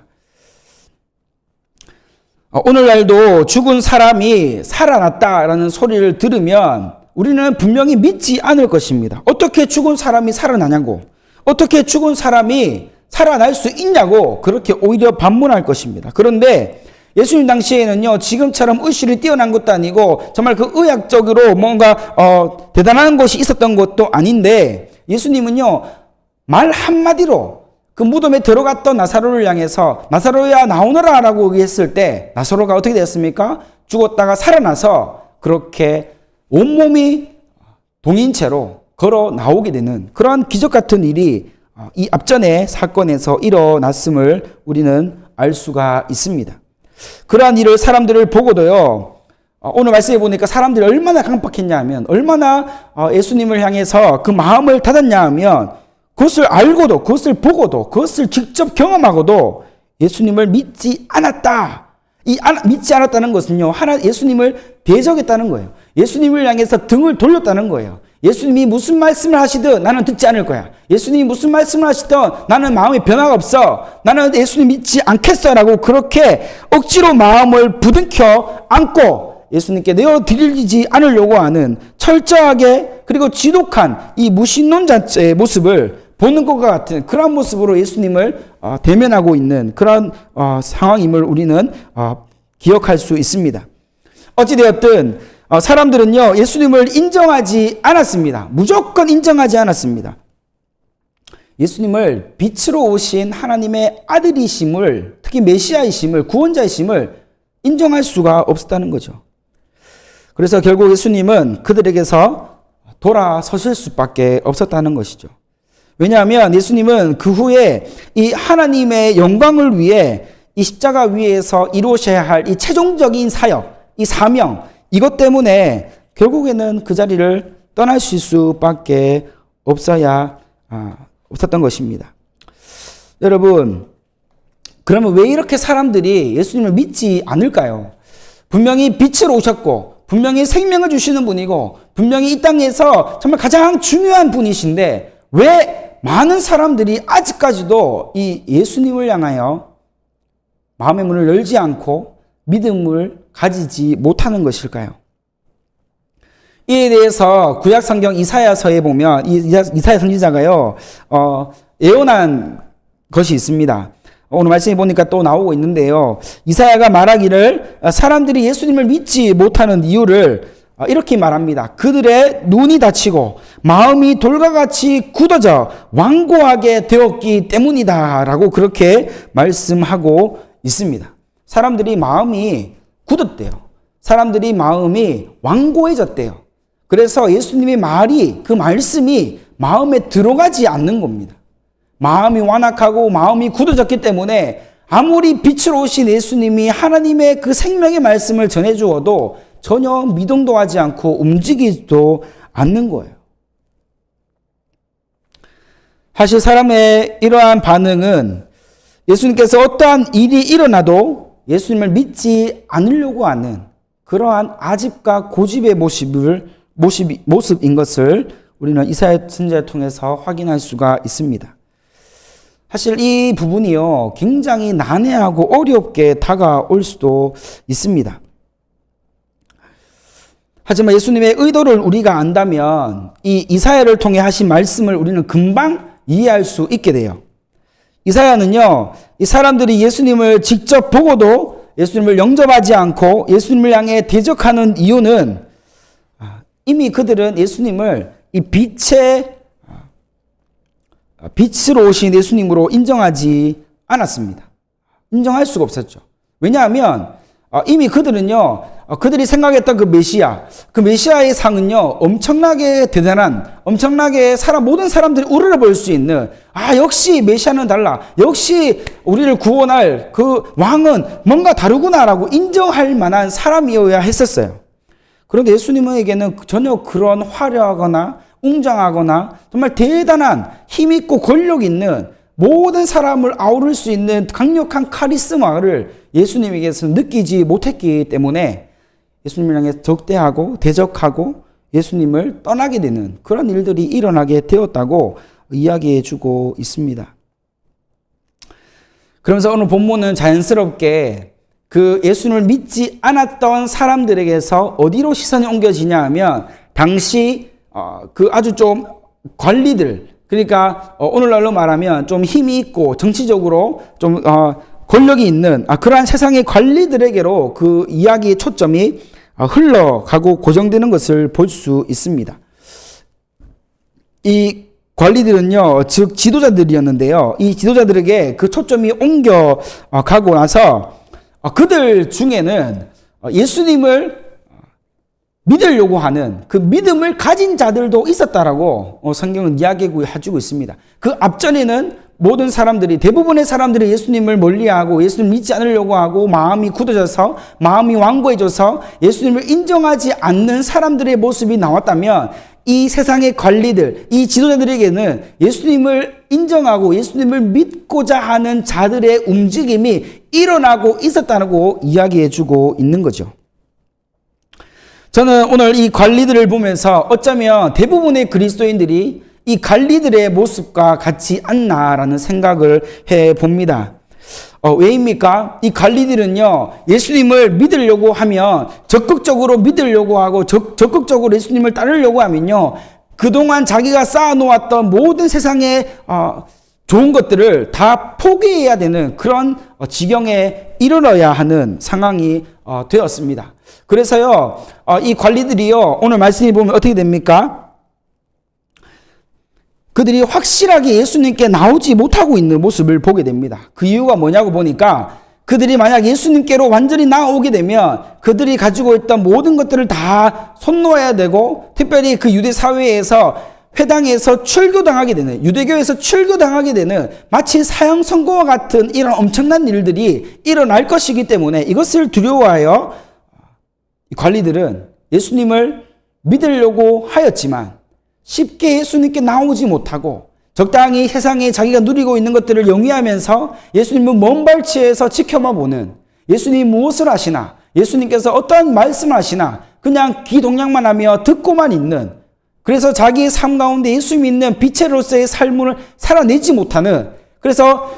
오늘날도 죽은 사람이 살아났다라는 소리를 들으면 우리는 분명히 믿지 않을 것입니다. 어떻게 죽은 사람이 살아나냐고, 어떻게 죽은 사람이 살아날 수 있냐고 그렇게 오히려 반문할 것입니다. 그런데 예수님 당시에는요 지금처럼 의술이 뛰어난 것도 아니고 정말 그 의학적으로 뭔가 대단한 것이 있었던 것도 아닌데, 예수님은요 말 한마디로 그 무덤에 들어갔던 나사로를 향해서 나사로야 나오너라 라고 했을 때 나사로가 어떻게 됐습니까? 죽었다가 살아나서 그렇게 온몸이 동인 채로 걸어 나오게 되는 그러한 기적 같은 일이 이 앞전의 사건에서 일어났음을 우리는 알 수가 있습니다. 그러한 일을 사람들을 보고도요 오늘 말씀해 보니까 사람들이 얼마나 강박했냐 하면, 얼마나 예수님을 향해서 그 마음을 닫았냐 하면, 그것을 알고도 그것을 보고도 그것을 직접 경험하고도 예수님을 믿지 않았다. 믿지 않았다는 것은요 예수님을 대적했다는 거예요. 예수님을 향해서 등을 돌렸다는 거예요. 예수님이 무슨 말씀을 하시든 나는 듣지 않을 거야. 예수님이 무슨 말씀을 하시든 나는 마음에 변화가 없어. 나는 예수님 믿지 않겠어 라고 그렇게 억지로 마음을 부둥켜 안고 예수님께 내어드리지 않으려고 하는 철저하게 그리고 지독한 이 무신론자의 모습을 보는 것과 같은 그런 모습으로 예수님을 대면하고 있는 그런 상황임을 우리는 기억할 수 있습니다. 어찌되었든 사람들은요, 예수님을 인정하지 않았습니다. 무조건 인정하지 않았습니다. 예수님을 빛으로 오신 하나님의 아들이심을, 특히 메시아이심을, 구원자이심을 인정할 수가 없었다는 거죠. 그래서 결국 예수님은 그들에게서 돌아서실 수밖에 없었다는 것이죠. 왜냐하면 예수님은 그 후에 이 하나님의 영광을 위해 이 십자가 위에서 이루셔야 할 이 최종적인 사역, 이 사명, 이것 때문에 결국에는 그 자리를 떠나실 수밖에 없었던 것입니다. 여러분, 그러면 왜 이렇게 사람들이 예수님을 믿지 않을까요? 분명히 빛으로 오셨고, 분명히 생명을 주시는 분이고, 분명히 이 땅에서 정말 가장 중요한 분이신데, 왜 많은 사람들이 아직까지도 이 예수님을 향하여 마음의 문을 열지 않고 믿음을 가지지 못하는 것일까요? 이에 대해서 구약 성경 이사야서에 보면 이사야 선지자가요 예언한 것이 있습니다. 오늘 말씀해 보니까 또 나오고 있는데요. 이사야가 말하기를 사람들이 예수님을 믿지 못하는 이유를 이렇게 말합니다. 그들의 눈이 닫히고 마음이 돌과 같이 굳어져 완고하게 되었기 때문이다 라고 그렇게 말씀하고 있습니다. 사람들이 마음이 굳었대요. 사람들이 마음이 완고해졌대요. 그래서 예수님의 말이, 그 말씀이 마음에 들어가지 않는 겁니다. 마음이 완악하고 마음이 굳어졌기 때문에 아무리 빛으로 오신 예수님이 하나님의 그 생명의 말씀을 전해주어도 전혀 미동도 하지 않고 움직이지도 않는 거예요. 사실 사람의 이러한 반응은 예수님께서 어떠한 일이 일어나도 예수님을 믿지 않으려고 하는 그러한 아집과 고집의 모습인 것을 우리는 이사야 선지자를 통해서 확인할 수가 있습니다. 사실 이 부분이요, 굉장히 난해하고 어렵게 다가올 수도 있습니다. 하지만 예수님의 의도를 우리가 안다면 이 이사야를 통해 하신 말씀을 우리는 금방 이해할 수 있게 돼요. 이사야는요, 이 사람들이 예수님을 직접 보고도 예수님을 영접하지 않고 예수님을 향해 대적하는 이유는 이미 그들은 예수님을 이 빛으로 오신 예수님으로 인정하지 않았습니다. 인정할 수가 없었죠. 왜냐하면 이미 그들은요, 그들이 생각했던 그 메시아의 상은요, 엄청나게 대단한, 엄청나게 모든 사람들이 우러러볼 수 있는, 역시 메시아는 달라. 역시 우리를 구원할 그 왕은 뭔가 다르구나라고 인정할 만한 사람이어야 했었어요. 그런데 예수님에게는 전혀 그런 화려하거나 웅장하거나 정말 대단한 힘있고 권력 있는 모든 사람을 아우를 수 있는 강력한 카리스마를 예수님에게서 느끼지 못했기 때문에 예수님을 향해 적대하고 대적하고 예수님을 떠나게 되는 그런 일들이 일어나게 되었다고 이야기해 주고 있습니다. 그러면서 오늘 본문은 자연스럽게 그 예수님을 믿지 않았던 사람들에게서 어디로 시선이 옮겨지냐 하면 당시 그 아주 좀 관리들, 그러니까 오늘날로 말하면 좀 힘이 있고 정치적으로 좀 권력이 있는 그러한 세상의 관리들에게로 그 이야기의 초점이 흘러가고 고정되는 것을 볼 수 있습니다. 이 관리들은요, 즉 지도자들이었는데요. 이 지도자들에게 그 초점이 옮겨가고 나서 그들 중에는 예수님을 믿으려고 하는 그 믿음을 가진 자들도 있었다라고 성경은 이야기해주고 있습니다. 그 앞전에는 모든 사람들이, 대부분의 사람들이 예수님을 멀리하고 예수님을 믿지 않으려고 하고 마음이 굳어져서 마음이 완고해져서 예수님을 인정하지 않는 사람들의 모습이 나왔다면 이 세상의 관리들, 이 지도자들에게는 예수님을 인정하고 예수님을 믿고자 하는 자들의 움직임이 일어나고 있었다고 이야기해주고 있는 거죠. 저는 오늘 이 관리들을 보면서 어쩌면 대부분의 그리스도인들이 이 관리들의 모습과 같지 않나라는 생각을 해봅니다. 왜입니까? 이 관리들은요, 예수님을 믿으려고 하면 적극적으로 믿으려고 하고 적극적으로 예수님을 따르려고 하면요, 그동안 자기가 쌓아놓았던 모든 세상의 좋은 것들을 다 포기해야 되는 그런 지경에 이르러야 하는 상황이 되었습니다. 그래서요, 이 관리들이요, 오늘 말씀해 보면 어떻게 됩니까? 그들이 확실하게 예수님께 나오지 못하고 있는 모습을 보게 됩니다. 그 이유가 뭐냐고 보니까 그들이 만약 예수님께로 완전히 나오게 되면 그들이 가지고 있던 모든 것들을 다 손 놓아야 되고, 특별히 그 유대 사회에서 회당에서 출교당하게 되는, 유대교에서 출교당하게 되는 마치 사형 선고와 같은 이런 엄청난 일들이 일어날 것이기 때문에 이것을 두려워하여 관리들은 예수님을 믿으려고 하였지만 쉽게 예수님께 나오지 못하고 적당히 세상에 자기가 누리고 있는 것들을 영위하면서 예수님은 먼 발치에서 지켜만 보는, 예수님이 무엇을 하시나, 예수님께서 어떠한 말씀을 하시나 그냥 귀동냥만 하며 듣고만 있는, 그래서 자기의 삶 가운데 예수 믿는 빛으로서의 삶을 살아내지 못하는, 그래서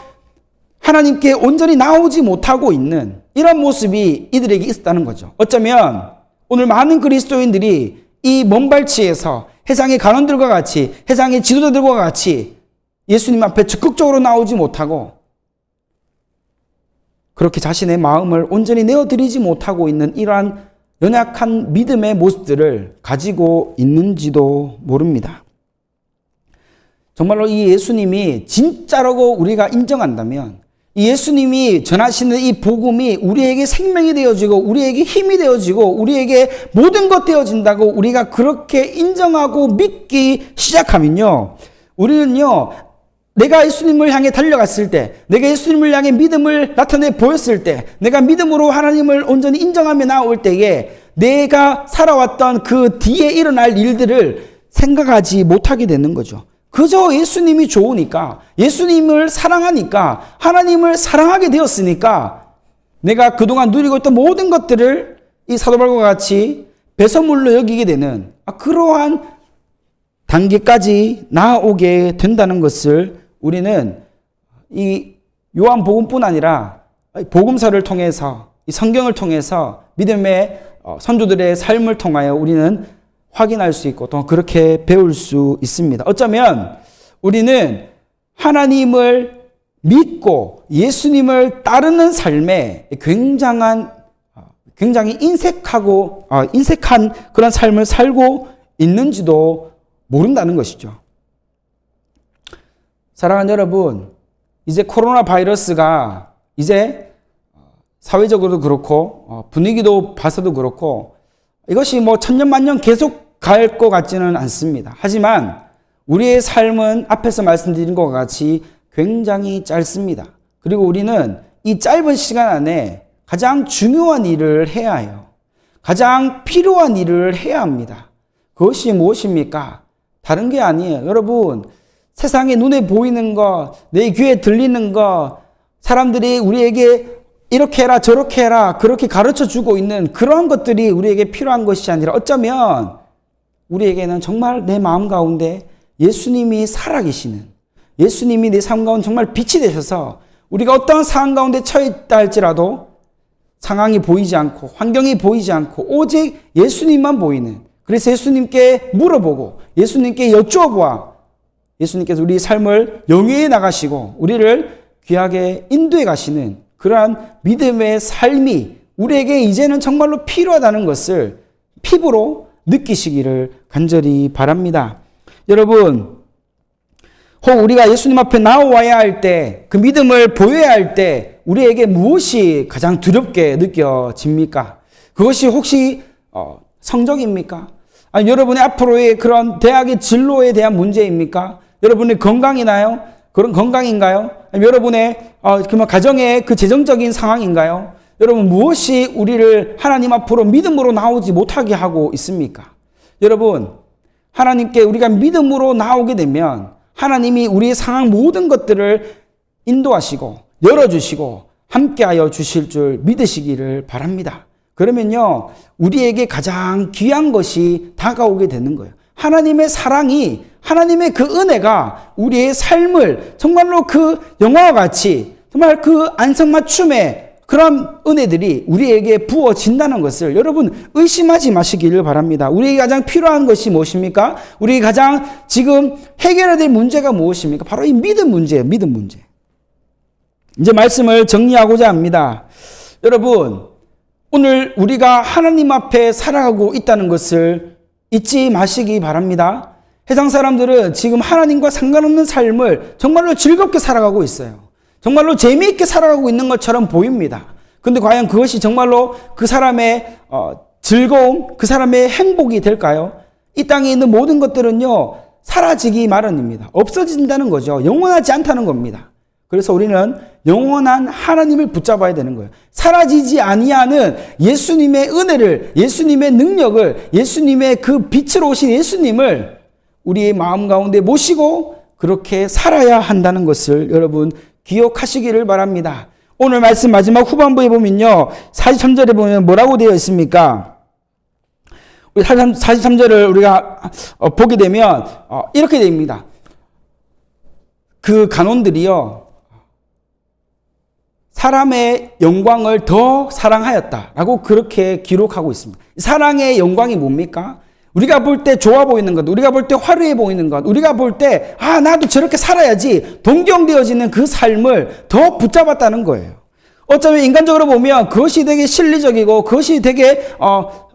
하나님께 온전히 나오지 못하고 있는 이런 모습이 이들에게 있었다는 거죠. 어쩌면 오늘 많은 그리스도인들이 이 먼 발치에서 세상의 간원들과 같이, 세상의 지도자들과 같이 예수님 앞에 적극적으로 나오지 못하고 그렇게 자신의 마음을 온전히 내어드리지 못하고 있는 이러한 연약한 믿음의 모습들을 가지고 있는지도 모릅니다. 정말로 이 예수님이 진짜라고 우리가 인정한다면, 이 예수님이 전하시는 이 복음이 우리에게 생명이 되어지고 우리에게 힘이 되어지고 우리에게 모든 것 되어진다고 우리가 그렇게 인정하고 믿기 시작하면요, 우리는요, 내가 예수님을 향해 달려갔을 때, 내가 예수님을 향해 믿음을 나타내 보였을 때, 내가 믿음으로 하나님을 온전히 인정하며 나올 때에 내가 살아왔던 그 뒤에 일어날 일들을 생각하지 못하게 되는 거죠. 그저 예수님이 좋으니까, 예수님을 사랑하니까, 하나님을 사랑하게 되었으니까 내가 그동안 누리고 있던 모든 것들을 이 사도바울과 같이 배설물로 여기게 되는 그러한 단계까지 나아오게 된다는 것을 우리는 이 요한복음뿐 아니라 복음서를 통해서, 이 성경을 통해서 믿음의 선조들의 삶을 통하여 우리는 확인할 수 있고 또 그렇게 배울 수 있습니다. 어쩌면 우리는 하나님을 믿고 예수님을 따르는 삶에 굉장히 인색한 그런 삶을 살고 있는지도 모른다는 것이죠. 사랑하는 여러분, 이제 코로나 바이러스가 이제 사회적으로도 그렇고 분위기도 봐서도 그렇고 이것이 뭐 천년만년 계속 갈 것 같지는 않습니다. 하지만 우리의 삶은 앞에서 말씀드린 것과 같이 굉장히 짧습니다. 그리고 우리는 이 짧은 시간 안에 가장 중요한 일을 해야 해요. 가장 필요한 일을 해야 합니다. 그것이 무엇입니까? 다른 게 아니에요. 여러분, 세상에 눈에 보이는 거, 내 귀에 들리는 거, 사람들이 우리에게 이렇게 해라 저렇게 해라 그렇게 가르쳐주고 있는 그러한 것들이 우리에게 필요한 것이 아니라, 어쩌면 우리에게는 정말 내 마음 가운데 예수님이 살아계시는, 예수님이 내 삶 가운데 정말 빛이 되셔서 우리가 어떠한 상황 가운데 처했다 할지라도 상황이 보이지 않고 환경이 보이지 않고 오직 예수님만 보이는, 그래서 예수님께 물어보고 예수님께 여쭈어보아 예수님께서 우리 삶을 영위해 나가시고 우리를 귀하게 인도해 가시는 그러한 믿음의 삶이 우리에게 이제는 정말로 필요하다는 것을 피부로 느끼시기를 간절히 바랍니다. 여러분, 혹 우리가 예수님 앞에 나와야 할 때, 그 믿음을 보여야 할 때 우리에게 무엇이 가장 두렵게 느껴집니까? 그것이 혹시 성적입니까? 아니 여러분의 앞으로의 그런 대학의 진로에 대한 문제입니까? 여러분의 건강이나요? 그런 건강인가요? 아니 여러분의 가정의 그 재정적인 상황인가요? 여러분, 무엇이 우리를 하나님 앞으로 믿음으로 나오지 못하게 하고 있습니까? 여러분, 하나님께 우리가 믿음으로 나오게 되면 하나님이 우리의 상황 모든 것들을 인도하시고 열어주시고 함께하여 주실 줄 믿으시기를 바랍니다. 그러면요, 우리에게 가장 귀한 것이 다가오게 되는 거예요. 하나님의 사랑이, 하나님의 그 은혜가 우리의 삶을 정말로 그 영화와 같이 정말 그 안성맞춤에 그런 은혜들이 우리에게 부어진다는 것을 여러분 의심하지 마시기를 바랍니다. 우리에게 가장 필요한 것이 무엇입니까? 우리에게 가장 지금 해결해야 될 문제가 무엇입니까? 바로 이 믿음 문제예요. 믿음 문제. 이제 말씀을 정리하고자 합니다. 여러분, 오늘 우리가 하나님 앞에 살아가고 있다는 것을 잊지 마시기 바랍니다. 세상 사람들은 지금 하나님과 상관없는 삶을 정말로 즐겁게 살아가고 있어요. 정말로 재미있게 살아가고 있는 것처럼 보입니다. 근데 과연 그것이 정말로 그 사람의 즐거움, 그 사람의 행복이 될까요? 이 땅에 있는 모든 것들은요, 사라지기 마련입니다. 없어진다는 거죠. 영원하지 않다는 겁니다. 그래서 우리는 영원한 하나님을 붙잡아야 되는 거예요. 사라지지 아니하는 예수님의 은혜를, 예수님의 능력을, 예수님의 그 빛으로 오신 예수님을 우리의 마음 가운데 모시고 그렇게 살아야 한다는 것을 여러분 기억하시기를 바랍니다. 오늘 말씀 마지막 후반부에 보면요, 43절에 보면 뭐라고 되어 있습니까? 우리 43절을 우리가 보게 되면 이렇게 됩니다. 그 간원들이요, 사람의 영광을 더 사랑하였다라고 그렇게 기록하고 있습니다. 사랑의 영광이 뭡니까? 우리가 볼 때 좋아 보이는 것, 우리가 볼 때 화려해 보이는 것, 우리가 볼 때 나도 저렇게 살아야지 동경되어지는 그 삶을 더 붙잡았다는 거예요. 어쩌면 인간적으로 보면 그것이 되게 실리적이고 그것이 되게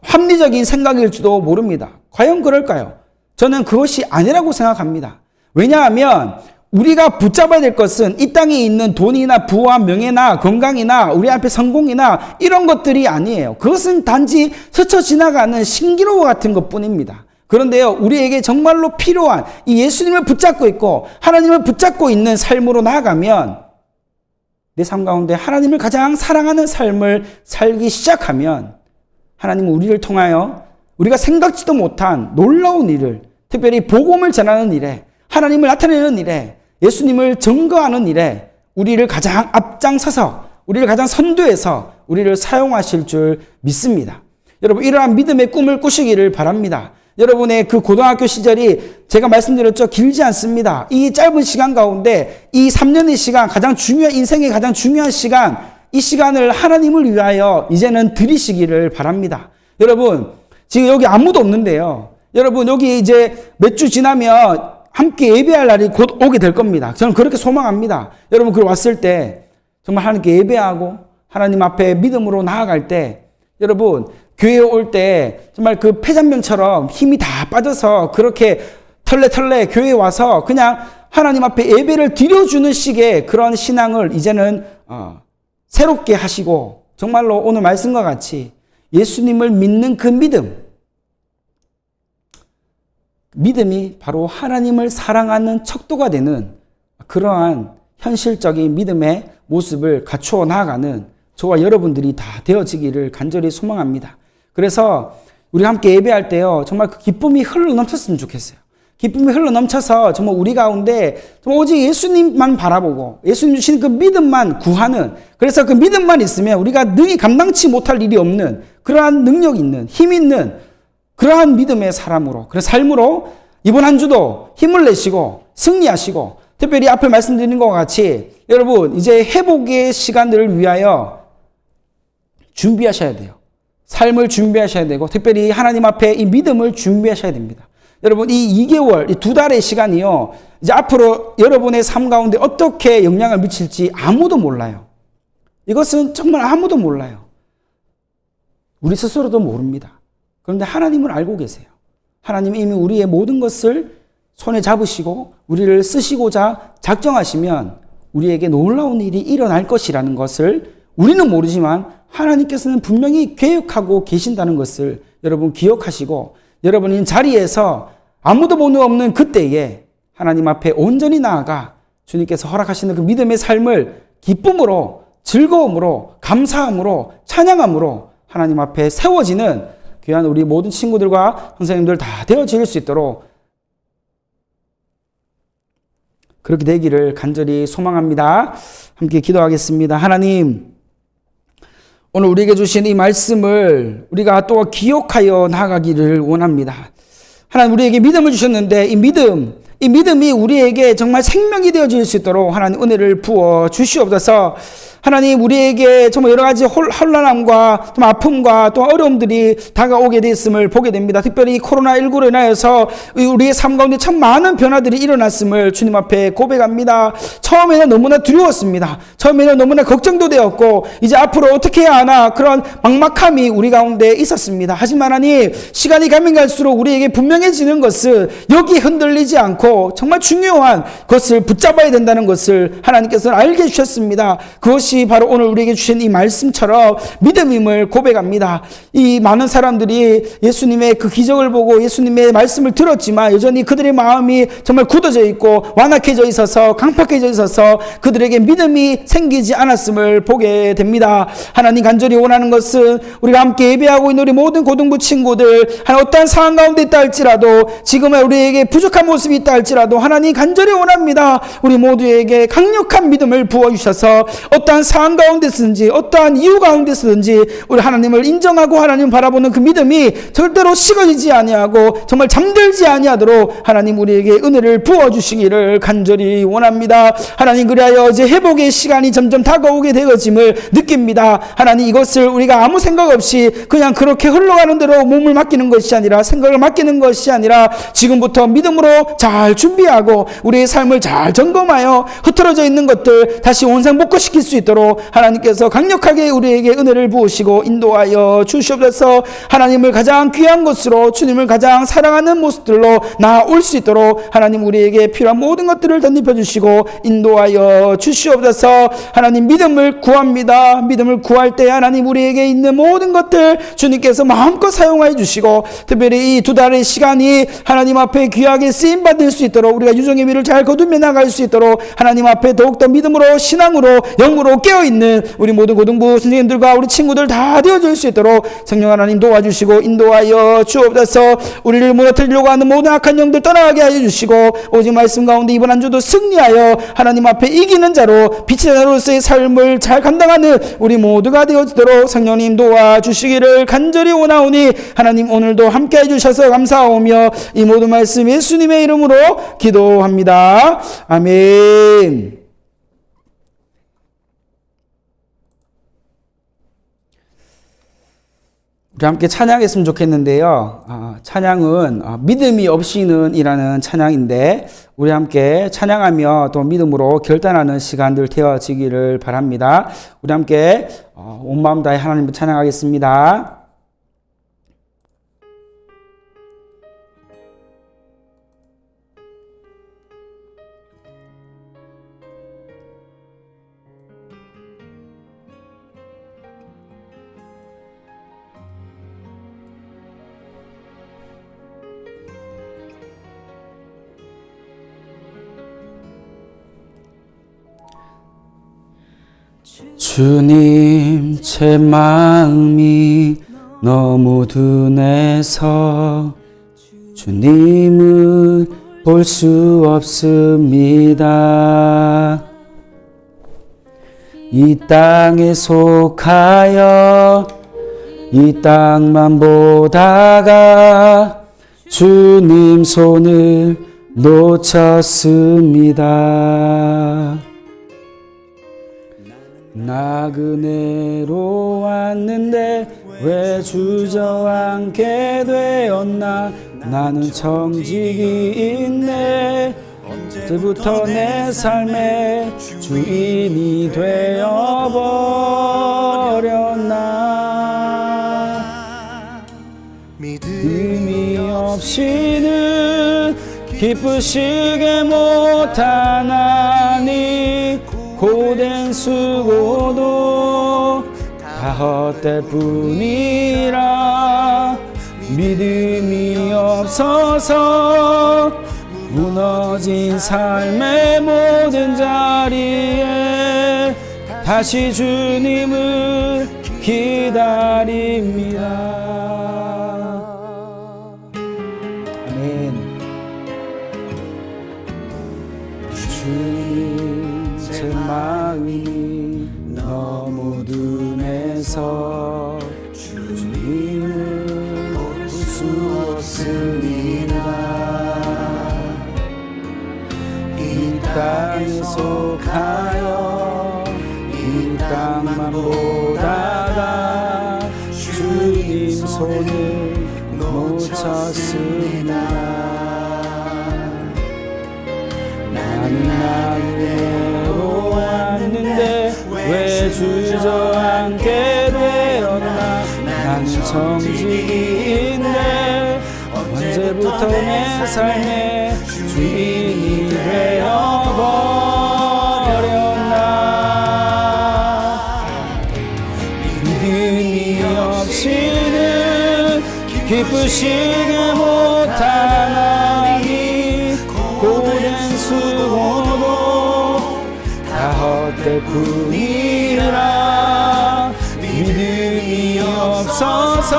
합리적인 생각일지도 모릅니다. 과연 그럴까요? 저는 그것이 아니라고 생각합니다. 왜냐하면 우리가 붙잡아야 될 것은 이 땅에 있는 돈이나 부와 명예나 건강이나 우리 앞에 성공이나 이런 것들이 아니에요. 그것은 단지 스쳐 지나가는 신기루 같은 것뿐입니다. 그런데요, 우리에게 정말로 필요한 이 예수님을 붙잡고 있고 하나님을 붙잡고 있는 삶으로 나아가면, 내 삶 가운데 하나님을 가장 사랑하는 삶을 살기 시작하면 하나님은 우리를 통하여 우리가 생각지도 못한 놀라운 일을, 특별히 복음을 전하는 일에, 하나님을 나타내는 일에, 예수님을 증거하는 일에 우리를 가장 앞장서서, 우리를 가장 선두해서 우리를 사용하실 줄 믿습니다. 여러분, 이러한 믿음의 꿈을 꾸시기를 바랍니다. 여러분의 그 고등학교 시절이 제가 말씀드렸죠, 길지 않습니다. 이 짧은 시간 가운데 이 3년의 시간, 인생의 가장 중요한 시간, 이 시간을 하나님을 위하여 이제는 드리시기를 바랍니다. 여러분, 지금 여기 아무도 없는데요, 여러분 여기 이제 몇 주 지나면 함께 예배할 날이 곧 오게 될 겁니다. 저는 그렇게 소망합니다. 여러분, 그 왔을 때 정말 하나님께 예배하고 하나님 앞에 믿음으로 나아갈 때, 여러분 교회에 올 때 정말 그 폐잔병처럼 힘이 다 빠져서 그렇게 털레털레 교회에 와서 그냥 하나님 앞에 예배를 드려주는 식의 그런 신앙을 이제는 새롭게 하시고, 정말로 오늘 말씀과 같이 예수님을 믿는 그 믿음이 바로 하나님을 사랑하는 척도가 되는 그러한 현실적인 믿음의 모습을 갖추어 나아가는 저와 여러분들이 다 되어지기를 간절히 소망합니다. 그래서 우리 함께 예배할 때요, 정말 그 기쁨이 흘러넘쳤으면 좋겠어요. 기쁨이 흘러넘쳐서 정말 우리 가운데 정말 오직 예수님만 바라보고 예수님 주시는 그 믿음만 구하는, 그래서 그 믿음만 있으면 우리가 능히 감당치 못할 일이 없는 그러한 능력 있는, 힘 있는 그러한 믿음의 사람으로, 그런 삶으로 이번 한 주도 힘을 내시고 승리하시고, 특별히 앞에 말씀드린 것과 같이 여러분 이제 회복의 시간들을 위하여 준비하셔야 돼요. 삶을 준비하셔야 되고, 특별히 하나님 앞에 이 믿음을 준비하셔야 됩니다. 여러분, 이 2개월, 이 2달의 시간이요, 이제 앞으로 여러분의 삶 가운데 어떻게 영향을 미칠지 아무도 몰라요. 이것은 정말 아무도 몰라요. 우리 스스로도 모릅니다. 그런데 하나님은 알고 계세요. 하나님이 이미 우리의 모든 것을 손에 잡으시고 우리를 쓰시고자 작정하시면 우리에게 놀라운 일이 일어날 것이라는 것을 우리는 모르지만 하나님께서는 분명히 계획하고 계신다는 것을 여러분 기억하시고, 여러분이 자리에서 아무도 보는 없는 그때에 하나님 앞에 온전히 나아가 주님께서 허락하시는 그 믿음의 삶을 기쁨으로, 즐거움으로, 감사함으로, 찬양함으로 하나님 앞에 세워지는 귀한 우리 모든 친구들과 선생님들 다 되어질 수 있도록 그렇게 되기를 간절히 소망합니다. 함께 기도하겠습니다. 하나님, 오늘 우리에게 주신 이 말씀을 우리가 또 기억하여 나아가기를 원합니다. 하나님, 우리에게 믿음을 주셨는데 이 믿음이 우리에게 정말 생명이 되어질 수 있도록 하나님 은혜를 부어 주시옵소서. 하나님 우리에게 정말 여러 가지 혼란함과 또 아픔과 또 어려움들이 다가오게 됐음을 보게 됩니다. 특별히 코로나19로 인하여서 우리의 삶 가운데 참 많은 변화들이 일어났음을 주님 앞에 고백합니다. 처음에는 너무나 두려웠습니다. 처음에는 너무나 걱정도 되었고 이제 앞으로 어떻게 해야 하나 그런 막막함이 우리 가운데 있었습니다. 하지만 하나님 시간이 가면 갈수록 우리에게 분명해지는 것은 여기 흔들리지 않고 정말 중요한 것을 붙잡아야 된다는 것을 하나님께서는 알게 해주셨습니다. 그것이 바로 오늘 우리에게 주신 이 말씀처럼 믿음임을 고백합니다. 이 많은 사람들이 예수님의 그 기적을 보고 예수님의 말씀을 들었지만 여전히 그들의 마음이 정말 굳어져 있고 완악해져 있어서 강팍해져 있어서 그들에게 믿음이 생기지 않았음을 보게 됩니다. 하나님 간절히 원하는 것은 우리가 함께 예배하고 있는 우리 모든 고등부 친구들 어떠한 상황 가운데 있다 할지라도 지금의 우리에게 부족한 모습이 있다 할지라도 하나님 간절히 원합니다. 우리 모두에게 강력한 믿음을 부어주셔서 어떠한 상황 가운데서든지 어떠한 이유 가운데서든지 우리 하나님을 인정하고 하나님 바라보는 그 믿음이 절대로 식어지지 아니하고 정말 잠들지 아니하도록 하나님 우리에게 은혜를 부어주시기를 간절히 원합니다. 하나님 그리하여 이제 회복의 시간이 점점 다가오게 되어짐을 느낍니다. 하나님 이것을 우리가 아무 생각 없이 그냥 그렇게 흘러가는 대로 몸을 맡기는 것이 아니라 생각을 맡기는 것이 아니라 지금부터 믿음으로 잘 준비하고 우리의 삶을 잘 점검하여 흐트러져 있는 것들 다시 원상복구시킬 수 있도록 하나님께서 강력하게 우리에게 은혜를 부으시고 인도하여 주시옵소서. 하나님을 가장 귀한 것으로 주님을 가장 사랑하는 모습들로 나아올 수 있도록 하나님 우리에게 필요한 모든 것들을 덧입혀 주시고 인도하여 주시옵소서. 하나님 믿음을 구합니다. 믿음을 구할 때 하나님 우리에게 있는 모든 것들 주님께서 마음껏 사용하여 주시고 특별히 이 두 달의 시간이 하나님 앞에 귀하게 쓰임받을 수 있도록 우리가 유종의 미를 잘 거두며 나갈 수 있도록 하나님 앞에 더욱더 믿음으로 신앙으로 영으로 깨어있는 우리 모든 고등부 선생님들과 우리 친구들 다 되어줄 수 있도록 성령 하나님 도와주시고 인도하여 주옵소서. 우리를 무너뜨리려고 하는 모든 악한 영들 떠나가게 하여 주시고 오직 말씀 가운데 이번 한 주도 승리하여 하나님 앞에 이기는 자로 빛의 자로서의 삶을 잘 감당하는 우리 모두가 되어지도록 성령님 도와주시기를 간절히 원하오니 하나님 오늘도 함께 해주셔서 감사하오며 이 모든 말씀 예수님의 이름으로 기도합니다. 아멘. 우리 함께 찬양했으면 좋겠는데요. 찬양은 믿음이 없이는 이라는 찬양인데 우리 함께 찬양하며 또 믿음으로 결단하는 시간들 되어지기를 바랍니다. 우리 함께 온 마음 다해 하나님을 찬양하겠습니다. 주님 제 마음이 너무 둔해서 주님을 볼 수 없습니다. 이 땅에 속하여 이 땅만 보다가 주님 손을 놓쳤습니다. 나그네로 왔는데 왜 주저앉게 되었나. 나는 정직이 있네. 언제부터 내 삶의 주인이 되어버렸나. 믿음이 없이는 기쁘시게 못하나니 고된 수고도 다 헛될 뿐이라. 믿음이 없어서 무너진 삶의 모든 자리에 다시 주님을 기다립니다. 아멘. 주님 제 마음이 너무 둔해서 주님을 볼 수 없습니다. 이 땅에 속하여 이 땅 보다가 주님 손을 놓쳤습니다. 나는 외로웠는데 왜 주저앉게 되었나. 나는 정직인데 언제부터 내 삶의 주인이 되어버렸나. 믿음이 없이는 기쁘시게 못하나니 고된 수고도 다 헛될 뿐이라. 믿음이 없어서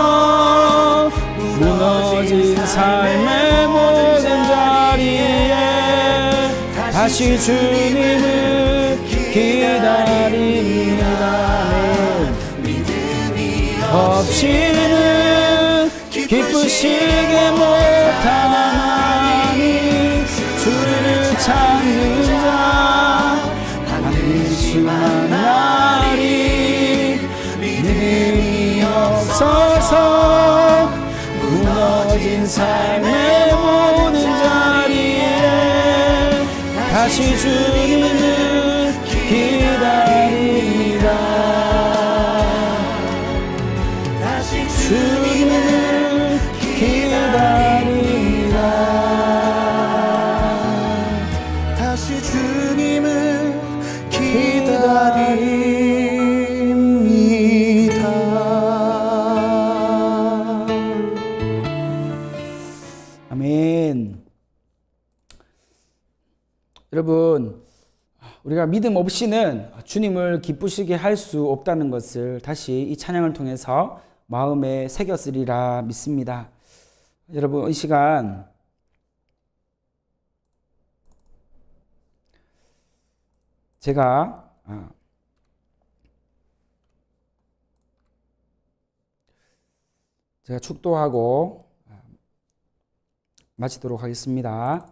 무너진 삶의 모든 자리에 다시 주님을 기다립니다. 믿음이 없이는 기쁘시게 못하나니 주를 찾는 자 한심하나니. 믿음이 없어서 무너진 삶의 모든 자리에 다시 주님을 기다립니다. 다시 주님을 기다립니다. 다시 주님을 기다립니다. 아멘. 여러분, 우리가 믿음 없이는 주님을 기쁘시게 할 수 없다는 것을 다시 이 찬양을 통해서 마음에 새겼으리라 믿습니다. 여러분, 이 시간 제가 축도하고 마치도록 하겠습니다.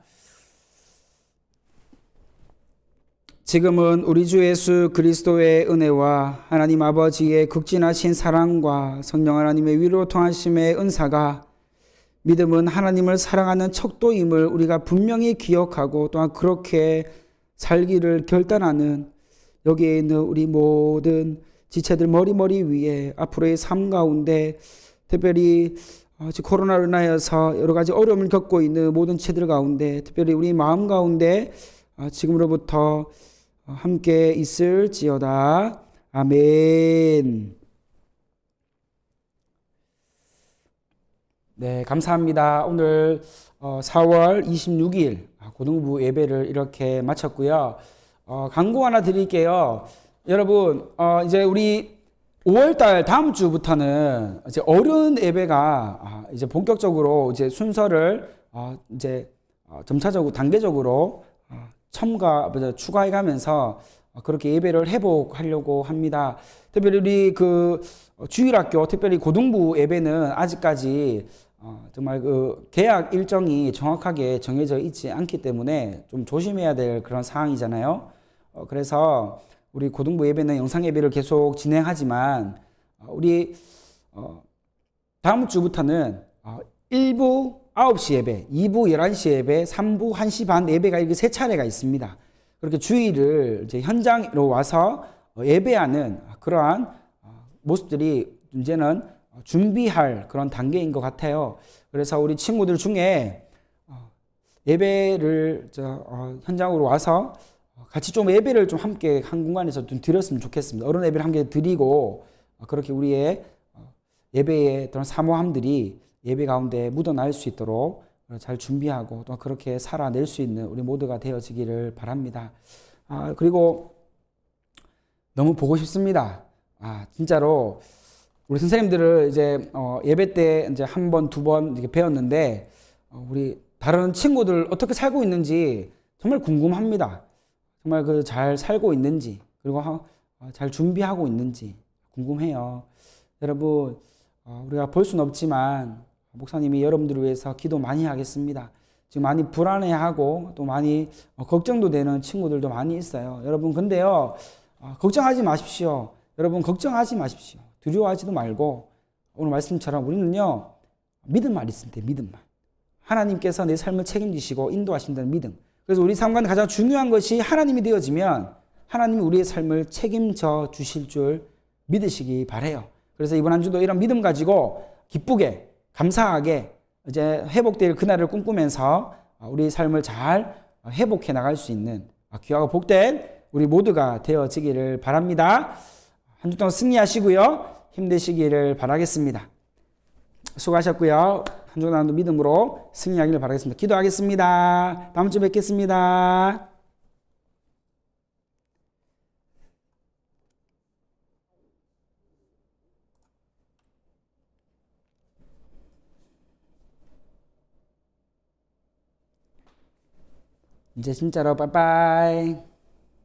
지금은 우리 주 예수 그리스도의 은혜와 하나님 아버지의 극진하신 사랑과 성령 하나님의 위로 통하심의 은사가, 믿음은 하나님을 사랑하는 척도임을 우리가 분명히 기억하고 또한 그렇게 살기를 결단하는 여기에 있는 우리 모든 지체들 머리 위에 앞으로의 삶 가운데, 특별히 코로나로 인하여서 여러 가지 어려움을 겪고 있는 모든 지체들 가운데, 특별히 우리 마음 가운데 지금으로부터 함께 있을지어다. 아멘. 네, 감사합니다. 오늘 4월 26일 고등부 예배를 이렇게 마쳤고요. 광고 하나 드릴게요. 여러분, 이제 우리 5월달 다음 주부터는 이제 어른 예배가 이제 본격적으로 이제 순서를 이제 점차적으로 단계적으로 추가해가면서 그렇게 예배를 회복하려고 합니다. 특별히 우리 그 주일학교, 특별히 고등부 예배는 아직까지 정말 그 계약 일정이 정확하게 정해져 있지 않기 때문에 좀 조심해야 될 그런 상황이잖아요. 그래서 우리 고등부 예배는 영상 예배를 계속 진행하지만 우리 다음 주부터는 1부 9시 예배, 2부 11시 예배, 3부 1시 반 예배가 이렇게 세 차례가 있습니다. 그렇게 주일을 이제 현장으로 와서 예배하는 그러한 모습들이 이제는 준비할 그런 단계인 것 같아요. 그래서 우리 친구들 중에 예배를 현장으로 와서 같이 좀 예배를 좀 함께 한 공간에서 좀 드렸으면 좋겠습니다. 어른 예배를 함께 드리고 그렇게 우리의 예배의 그런 사모함들이 예배 가운데 묻어날 수 있도록 잘 준비하고 또 그렇게 살아낼 수 있는 우리 모두가 되어지기를 바랍니다. 그리고 너무 보고 싶습니다. 진짜로 우리 선생님들을 이제 예배 때 이제 한 번, 두 번 이렇게 배웠는데 우리 다른 친구들 어떻게 살고 있는지 정말 궁금합니다. 정말 그 잘 살고 있는지, 그리고 잘 준비하고 있는지 궁금해요. 여러분, 우리가 볼 수는 없지만 목사님이 여러분들을 위해서 기도 많이 하겠습니다. 지금 많이 불안해하고 또 많이 걱정도 되는 친구들도 많이 있어요. 여러분, 근데요, 걱정하지 마십시오. 여러분 걱정하지 마십시오. 두려워하지도 말고 오늘 말씀처럼 우리는요 믿음만 있으면 돼. 믿음만. 하나님께서 내 삶을 책임지시고 인도하신다는 믿음. 그래서 우리 삶 가운데 가장 중요한 것이 하나님이 되어지면 하나님이 우리의 삶을 책임져 주실 줄 믿으시기 바라요. 그래서 이번 한 주도 이런 믿음 가지고 기쁘게 감사하게 이제 회복될 그날을 꿈꾸면서 우리 삶을 잘 회복해 나갈 수 있는 귀하고 복된 우리 모두가 되어지기를 바랍니다. 한 주 동안 승리하시고요. 힘내시기를 바라겠습니다. 수고하셨고요. 한 주 동안도 믿음으로 승리하기를 바라겠습니다. 기도하겠습니다. 다음 주 뵙겠습니다. 이제 진짜로 빠이빠이.